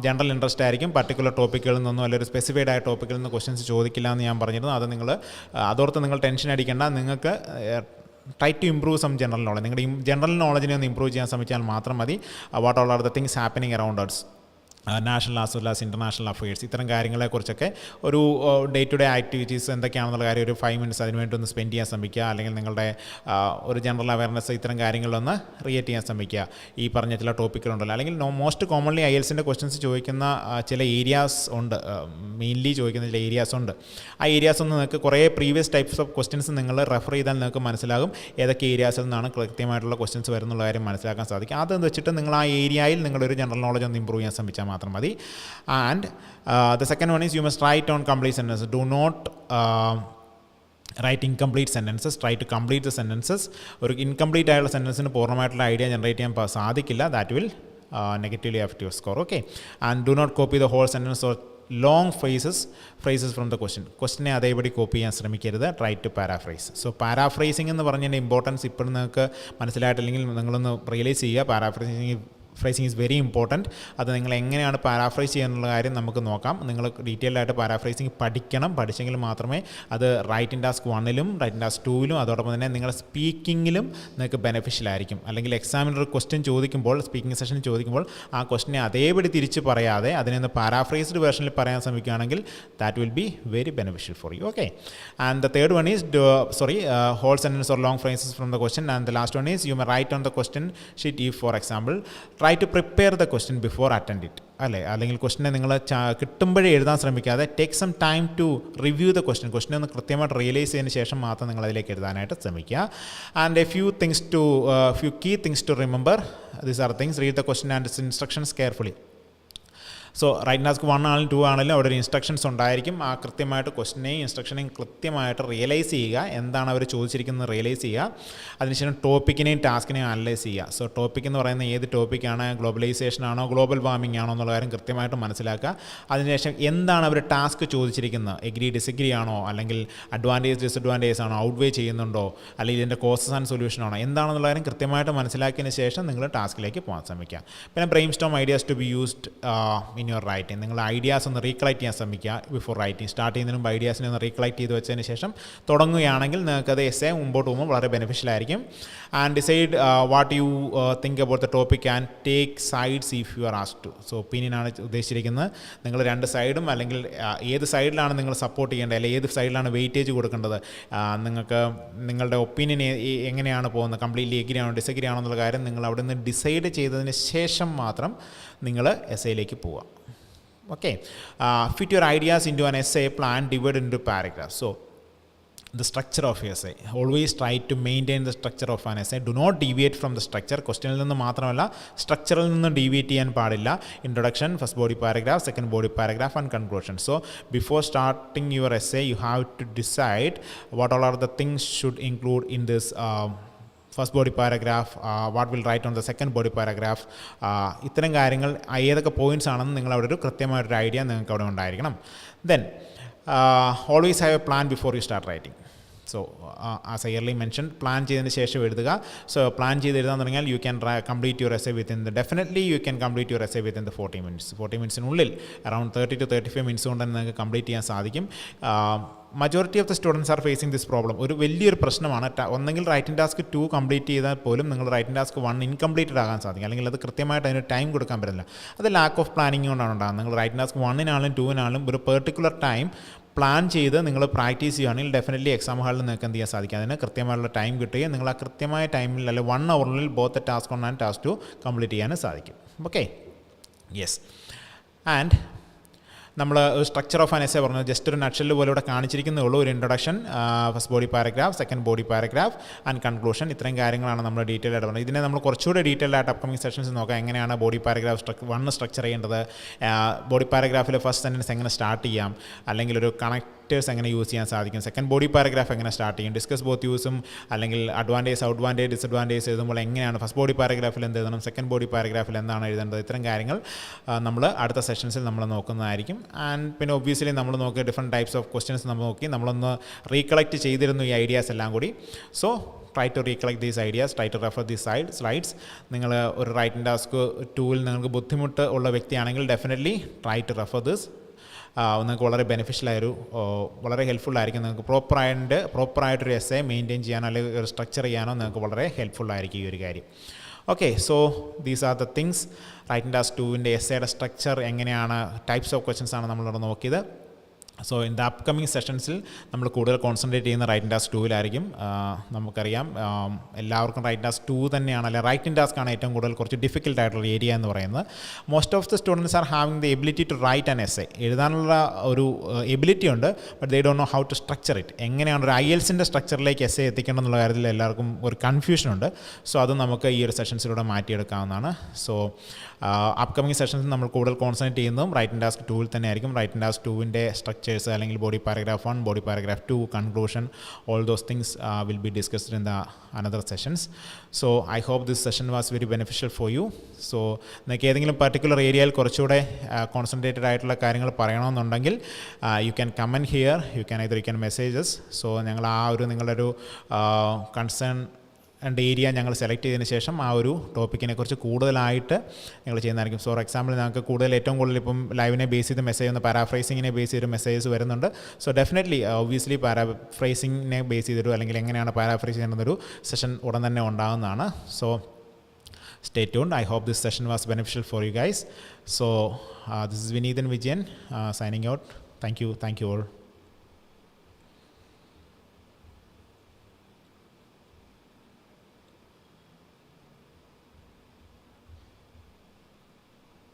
ജനറൽ ഇൻട്രസ്റ്റ് ആയിരിക്കും, പർട്ടിക്കുലർ ടോപ്പിക്കുകളിൽ നിന്നും അല്ലെങ്കിൽ ഒരു സ്പെസിഫൈഡ് ആയ ടോപ്പിക്കിൽ നിന്ന് ക്വസ്റ്റ്യൻസ് ചോദിക്കില്ല എന്ന് ഞാൻ പറഞ്ഞിരുന്നു. അത് അതോർത്ത് നിങ്ങൾ ടെൻഷൻ അടിക്കേണ്ട. നിങ്ങൾക്ക് try to improve some general knowledge. നിങ്ങളുടെ ജനറൽ നോളജിനെ ഒന്ന് ഇംപ്രൂവ് ചെയ്യാൻ ശ്രമിച്ചാൽ മാത്രം മതി. What all are the things happening around us, national as well as international affairs, ഇത്തരം കാര്യങ്ങളെക്കുറിച്ചൊക്കെ ഒരു ഡേ ടു ഡേ ആക്ടിവിറ്റീസ് എന്തൊക്കെയാണെന്നുള്ള കാര്യം ഒരു 5 minutes അതിനുവേണ്ടി ഒന്ന് സ്പെൻഡ് ചെയ്യാൻ ശ്രമിക്കുക. അല്ലെങ്കിൽ നിങ്ങളുടെ ഒരു ജനറൽ അവയർനെസ് ഇത്തരം കാര്യങ്ങളിലൊന്ന് ക്രിയേറ്റ് ചെയ്യാൻ ശ്രമിക്കുക. ഈ പറഞ്ഞ ചില ടോപ്പിക്കുകളുണ്ടല്ലോ, അല്ലെങ്കിൽ മോസ്റ്റ് കോമൺലി IELTSൻ്റെ ക്വസ്റ്റ്യൻസ് ചോദിക്കുന്ന ചില ഏരിയാസ് ഉണ്ട്, മെയിൻലി ചോദിക്കുന്ന ചില ഏരിയാസ് ഉണ്ട്. ആ ഏരിയാസ് ഒന്ന് നിങ്ങൾക്ക് കുറേ പ്രീവിയസ് ടൈപ്സ് ഓഫ് ക്വസ്റ്റ്യൻസ് നിങ്ങൾ റെഫർ ചെയ്താൽ നിങ്ങൾക്ക് മനസ്സിലാകും ഏതൊക്കെ ഏരിയാസിൽ നിന്നാണ് കൃത്യമായിട്ടുള്ള ക്വസ്റ്റ്യൻസ് വരുന്നുള്ള കാര്യം മനസ്സിലാക്കാൻ സാധിക്കും. അതെന്ന് വെച്ചിട്ട് നിങ്ങൾ ആ ഏരിയയിൽ നിങ്ങളൊരു ജനറൽ നോളജ് ഒന്ന് ഇമ്പ്രൂവ് ചെയ്യാൻ ശ്രമിച്ചാൽ മാത്രം മതി. And the second one is you must write on complete sentences. Do not write incomplete sentences. Try to complete the sentences. ഒരു ഇൻകംപ്ലീറ്റ് ആയുള്ള സെൻറ്റൻസിന് പൂർണ്ണമായിട്ടുള്ള ഐഡിയ ജനറേറ്റ് ചെയ്യാൻ സാധിക്കില്ല. That will negatively affect your score. Okay, and do not copy the whole sentence or long phrases from the ക്വസ്റ്റ്യനെ അതേപടി copy ചെയ്യാൻ ശ്രമിക്കരുത്. Try to paraphrase. So paraphrasing എന്ന് പറഞ്ഞതിൻ്റെ ഇമ്പോർട്ടൻസ് ഇപ്പോഴും നിങ്ങൾക്ക് മനസ്സിലായിട്ടില്ലെങ്കിൽ നിങ്ങളൊന്ന് റിയലൈസ് ചെയ്യുക. Paraphrasing is very important. അത് നിങ്ങൾ എങ്ങനെയാണ് പാരാഫ്രൈസ് ചെയ്യാനുള്ള കാര്യം നമുക്ക് നോക്കാം. നിങ്ങൾ ഡീറ്റെയിൽഡ് ആയിട്ട് പാരാഫ്രൈസിങ് പഠിച്ചെങ്കിൽ മാത്രമേ അത് റൈറ്റിംഗ് ടാസ്ക് 1ലും റൈറ്റിംഗ് ടാസ്ക് 2ലും അതോടൊപ്പം തന്നെ നിങ്ങളുടെ സ്പീക്കിങ്ങിലും നിങ്ങൾക്ക് ബെനിഫിഷ്യൽ ആയിരിക്കും. അല്ലെങ്കിൽ എക്സാമിനർ ഒരു ക്വസ്റ്റ്യൻ ചോദിക്കുമ്പോൾ, സ്പീക്കിംഗ് സെഷൻ ചോദിക്കുമ്പോൾ ആ ക്വസ്റ്റ്യനെ അതേപടി തിരിച്ച് പറയാതെ അതിനെ ഒന്ന് പാരാഫ്രൈസ്ഡ് വേർഷനിൽ പറയാൻ ശ്രമിക്കുകയാണെങ്കിൽ that will be very beneficial for U. Okay, and the third one is whole sentence or long phrases from the question, and the last one is you may write on the question sheet if, for example, try to prepare the question before attend it. അല്ലെങ്കിൽ ക്വസ്റ്റിനെ നിങ്ങൾ കിട്ടുമ്പോഴേ എഴുതാൻ ശ്രമിക്കാതെ take some time to review the ക്വസ്റ്റിനെ ഒന്ന് കൃത്യമായിട്ട് realise ചെയ്തതിന് ശേഷം മാത്രം നിങ്ങൾ അതിലേക്ക് എഴുതാനായിട്ട് ശ്രമിക്കുക. And a few key things to remember. These are things: read the question and its instructions carefully. So writing task 1 ആണെങ്കിലും 2 ആണെങ്കിലും അവിടെ ഒരു ഇൻസ്ട്രക്ഷൻസ് ഉണ്ടായിരിക്കും. ആ കൃത്യമായിട്ട് ക്വസ്റ്റിനെയും ഇൻസ്ട്രക്ഷനെയും കൃത്യമായിട്ട് റിയലൈസ് ചെയ്യുക, എന്താണ് അവർ ചോദിച്ചിരിക്കുന്നത് റിയലൈസ് ചെയ്യുക. അതിനുശേഷം ടോപ്പിക്കിനെയും ടാസ്കിനെയും അനലൈസ് ചെയ്യുക. സോ ടോപ്പിക് എന്ന് പറയുന്നത് ഏത് ടോപ്പിക്കാണ്, ഗ്ലോബലൈസേഷൻ ആണോ ഗ്ലോബൽ വാർമിംഗ് ആണോ എന്നുള്ള കാര്യം കൃത്യമായിട്ട് മനസ്സിലാക്കുക. അതിനുശേഷം എന്താണ് അവർ ടാസ്ക് ചോദിച്ചിരിക്കുന്നത്, എഗ്രി ഡിസഗ്രി ആണോ, അല്ലെങ്കിൽ അഡ്വാൻറ്റേജ് ഡിസഡ്വാൻറ്റേജ് ആണോ, ഔട്ട്വേ ചെയ്യുന്നുണ്ടോ, അല്ലെങ്കിൽ ഇതിൻ്റെ കോസസ് ആൻഡ് സൊല്യൂഷൻ ആണോ, എന്താണെന്നുള്ള കാര്യം കൃത്യമായിട്ട് മനസ്സിലാക്കിയതിന് ശേഷം നിങ്ങൾ ടാസ്കിലേക്ക് പോകാൻ ശ്രമിക്കുക. പിന്നെ brainstorm ideas to be used in your writing. നിങ്ങൾ ഐഡിയാസ് ഒന്ന് റീകളക്ട് ചെയ്യാൻ ശ്രമിക്കുക ബിഫോർ റൈറ്റിംഗ്. സ്റ്റാർട്ട് ചെയ്യുന്നതിന് മുമ്പ് ഐഡിയാസിനെ ഒന്ന് റീകളക്ട് ചെയ്ത് വെച്ചതിന് ശേഷം തുടങ്ങുകയാണെങ്കിൽ നിങ്ങൾക്കത് എസ്സേ മുമ്പോട്ട് പോകുമ്പോൾ വളരെ ബെനിഫിഷ്യൽ ആയിരിക്കും. And decide what you think about the topic and take sides if you are asked to. So ഒപ്പീനിയനാണ് ഉദ്ദേശിച്ചിരിക്കുന്നത്. നിങ്ങൾ രണ്ട് സൈഡും, അല്ലെങ്കിൽ ഏത് സൈഡിലാണ് നിങ്ങൾ സപ്പോർട്ട് ചെയ്യേണ്ടത്, അല്ലെങ്കിൽ ഏത് സൈഡിലാണ് വെയിറ്റേജ് കൊടുക്കേണ്ടത്, നിങ്ങൾക്ക് നിങ്ങളുടെ ഒപ്പീനിയൻ എങ്ങനെയാണ് പോകുന്നത്, കംപ്ലീറ്റ്ലി എഗ്രി ആണോ ഡിസഗ്രി ആണോ എന്നുള്ള കാര്യം നിങ്ങൾ അവിടെ നിന്ന് ഡിസൈഡ് ചെയ്തതിന് ശേഷം മാത്രം നിങ്ങൾ എസ്സേയിലേക്ക് പോവുക. Okay, fit your ideas into an essay plan, divide into paragraphs. So the structure of essay, always try to maintain the structure of an essay. Do not deviate from the structure. Questionil ninnu മാത്രമല്ല സ്ട്രക്ചറിൽ നിന്ന് deviate ചെയ്യാൻ പാടില്ല. Introduction, first body paragraph, second body paragraph and conclusion. So before starting your essay you have to decide what all are the things should include in this first body paragraph, what will write on the second body paragraph. ഇത്തരം കാര്യങ്ങൾ ഏതൊക്കെ points ആണെന്ന് നിങ്ങൾ അവിടെ ഒരു കൃത്യമായിട്ടൊരു idea നിങ്ങൾക്ക് അവിടെ ഉണ്ടായിരിക്കണം. Then always have a plan before you start writing. So as I early mention, plan ചെയ്തതിന് ശേഷം എഴുതുക. സോ പ്ലാൻ ചെയ്ത് എഴുതാൻ തുടങ്ങിയാൽ you can complete your essay within definitely you can complete your essay within 40 minutes. 40 minutesനുള്ളിൽ around 30 to 35 minutes കൊണ്ട് തന്നെ നിങ്ങൾക്ക് കംപ്ലീറ്റ് ചെയ്യാൻ സാധിക്കും. Majority of the students are facing this problem. ഒരു വലിയൊരു പ്രശ്നമാണ്. ഒന്നെങ്കിൽ റൈറ്റിംഗ് ടാസ്ക് 2 കംപ്ലീറ്റ് ചെയ്താൽ പോലും നിങ്ങൾ റൈറ്റിംഗ് ടാസ്ക് 1 ഇൻകംപ്ലീറ്റഡ് ആകാൻ സാധിക്കും, അല്ലെങ്കിൽ അത് കൃത്യമായിട്ട് അതിന് ടൈം കൊടുക്കാൻ പറ്റില്ല. അത് ലാക്ക് ഓഫ് പ്ലാനിങ് കൊണ്ടാണ് ഉണ്ടാകുന്നത്. നിങ്ങൾ റൈറ്റിംഗ് ടാസ്ക് 1-നാണെങ്കിലും 2-നാണെങ്കിലും ഒരു പെർട്ടിക്കുലർ ടൈം പ്ലാൻ ചെയ്ത് നിങ്ങൾ പ്രാക്ടീസ് ചെയ്യുകയാണെങ്കിൽ ഡെഫിനറ്റ്ലി എക്സാം ഹാളിൽ നിങ്ങൾക്ക് എന്ത് ചെയ്യാൻ സാധിക്കും, അതിന് കൃത്യമായുള്ള ടൈം കിട്ടുകയും നിങ്ങൾ ആ കൃത്യമായ ടൈമിൽ, അല്ലെങ്കിൽ 1 hourനുള്ളിൽ both task 1 and task 2 complete ചെയ്യാനും സാധിക്കും. Okay, yes. ആൻഡ് നമ്മൾ സ്ട്രക്ചർ ഓഫ് ആൻ എസ്സേ പറഞ്ഞത് ജസ്റ്റ് ഒരു നട്ട്ഷെൽ പോലെ ഇവിടെ കാണിച്ചിരിക്കുന്നേ ഉള്ളൂ. ഒരു introduction, first body paragraph, second body paragraph and conclusion. ഇത്രയും കാര്യങ്ങളാണ് നമ്മൾ ഡീറ്റെയിൽ ആയിട്ട് പറഞ്ഞത്. ഇതിനെ നമ്മൾ കുറച്ചുകൂടെ ഡീറ്റെയിൽ ആയിട്ട് അപ്കമിങ് സെഷൻസ് നോക്കാം. എങ്ങനെയാണ് ബോഡി പാരഗ്രാഫ് 1 സ്ട്രക്ചർ ചെയ്യേണ്ടത്, ബോഡി പാരഗ്രാഫിലെ ഫസ്റ്റ് സെൻറ്റൻസ് എങ്ങനെ സ്റ്റാർട്ട് ചെയ്യാം, അല്ലെങ്കിൽ ഒരു കണക്റ്റേഴ്സ് എങ്ങനെ യൂസ് ചെയ്യാൻ സാധിക്കും, സെക്കൻഡ് ബോഡി പാരഗ്രാഫ് എങ്ങനെ സ്റ്റാർട്ട് ചെയ്യും, ഡിസ്കസ് ബോത്ത് യൂസും, അല്ലെങ്കിൽ അഡ്വാൻറ്റേജ് ഔട്ട്വാൻറ്റേജ് ഡിസഡ്വാൻറ്റേജ് എഴുതുമ്പോൾ എങ്ങനെയാണ് ഫസ്റ്റ് ബോഡി പാരഗ്രാഫിൽ എന്ത് എഴുതണം, സെക്കൻഡ് ബോഡി പാരഗ്രാഫിൽ എന്താണ് എഴുതേണ്ടത്, ഇത്തരം കാര്യങ്ങൾ നമ്മൾ അടുത്ത സെഷൻസിൽ നമ്മൾ നോക്കുന്നതായിരിക്കും. ആൻഡ് പിന്നെ ഒബ്വിയസ്ലി നമ്മൾ നോക്കിയ ഡിഫറെൻറ്റ് ടൈപ്സ് ഓഫ് ക്വസ്റ്റ്യൻസ് നമ്മൾ നോക്കി നമ്മളൊന്ന് റീകളക്ട് ചെയ്തിരുന്നു ഈ ഐഡിയാസ് എല്ലാം കൂടി. So try to recollect these ideas, try to refer these slides. നിങ്ങൾ ഒരു റൈറ്റിംഗ് ടാസ്ക് 2-ൽ നിങ്ങൾക്ക് ബുദ്ധിമുട്ട് ഉള്ള വ്യക്തിയാണെങ്കിൽ definitely try to refer this. നിങ്ങൾക്ക് വളരെ ബെനിഫിഷ്യലായൊരു, വളരെ ഹെൽപ്ഫുള്ളായിരിക്കും. നിങ്ങൾക്ക് പ്രോപ്പറായിട്ടൊരു എസ്സേ മെയിൻറ്റെയിൻ ചെയ്യാനോ അല്ലെങ്കിൽ ഒരു സ്ട്രക്ചർ ചെയ്യാനോ നിങ്ങൾക്ക് വളരെ ഹെൽപ്ഫുള്ളായിരിക്കും ഈ ഒരു കാര്യം. Okay, so these are the things. Writing task 2-ൻ്റെ എസ്സേയുടെ സ്ട്രക്ചർ എങ്ങനെയാണ്, ടൈപ്സ് ഓഫ് ക്വസ്റ്റ്യൻസ് ആണ് നമ്മളിവിടെ നോക്കിയത്. സോ ഇൻ ദ അപ്കമിങ് സെഷൻസിൽ നമ്മൾ കൂടുതൽ കോൺസെൻട്രേറ്റ് ചെയ്യുന്ന റൈറ്റിംഗ് ടാസ്ക് 2-ലായിരിക്കും. നമുക്കറിയാം എല്ലാവർക്കും റൈറ്റിംഗ് ടാസ്ക് 2 തന്നെയാണ്, അല്ലെങ്കിൽ റൈറ്റിംഗ് ടാസ്ക് ആണ് ഏറ്റവും കൂടുതൽ കുറച്ച് ഡിഫിക്കൽട്ട് ആയിട്ടുള്ള ഏരിയ എന്ന് പറയുന്നത്. Most of the students are having the ability to write an essay. എഴുതാനുള്ള ഒരു എബിലിറ്റി ഉണ്ട്, but they don't know how to structure it. എങ്ങനെയാണ് ഒരു IELTS-ൻ്റെ സ്ട്രക്ചറിലേക്ക് എസ്സേ എത്തിക്കണം എന്നുള്ള കാര്യത്തിൽ എല്ലാവർക്കും ഒരു കൺഫ്യൂഷനുണ്ട്. സോ അത് നമുക്ക് ഈ ഒരു സെഷൻസിലൂടെ മാറ്റിയെടുക്കാവുന്നതാണ്. സോ അപ്കമിങ് സെഷൻസിൽ നമ്മൾ കൂടുതൽ കോൺസെൻട്രേറ്റ് ചെയ്യുന്നതും റൈറ്റിംഗ് ടാസ്ക് 2-ൽ തന്നെയായിരിക്കും. റൈറ്റിംഗ് ടാസ്ക് 2-ൻ്റെ സ്ട്രക്ചേഴ്സ്, അല്ലെങ്കിൽ body paragraph 1, body paragraph 2, conclusion, all those things will be discussed in the another sessions. So I hope this session was very beneficial for you. So നിങ്ങൾക്ക് ഏതെങ്കിലും particular ഏരിയയിൽ കുറച്ചുകൂടെ concentrated ആയിട്ടുള്ള കാര്യങ്ങൾ പറയണമെന്നുണ്ടെങ്കിൽ you can comment here, you can messages. So ഞങ്ങൾ ആ ഒരു നിങ്ങളുടെ ഒരു കൺസേൺ ഏരിയ ഞങ്ങൾ സെലക്ട് ചെയ്തതിന് ശേഷം ആ ഒരു ടോപ്പിക്കിനെ കുറിച്ച് കൂടുതലായിട്ട് ഞങ്ങൾ ചെയ്യുന്നതായിരിക്കും. ഫോർ എക്സാമ്പിൾ ഞങ്ങൾക്ക് ഏറ്റവും കൂടുതൽ ഇപ്പം ലൈവിനെ ബേസ് ചെയ്ത് മെസ്സേജ് ഒന്ന് പാരാഫ്രൈസിങ്ങിനെ ബേസ് ചെയ്തൊരു മെസ്സേജസ് വരുന്നുണ്ട്. സോ ഡെഫിനറ്റ്ലി ഒബ്വിയസ്ലി പാരാഫ്രൈസിങ്ങിനെ ബേസ് ചെയ്തൊരു, അല്ലെങ്കിൽ എങ്ങനെയാണ് പാരാഫ്രൈസ് ചെയ്യുന്നതൊരു സെഷൻ ഉടൻ തന്നെ ഉണ്ടാകുന്നതാണ്. So stay tuned. I hope this session was beneficial for you guys. So this is Vineethan Vijayan signing out. Thank you all.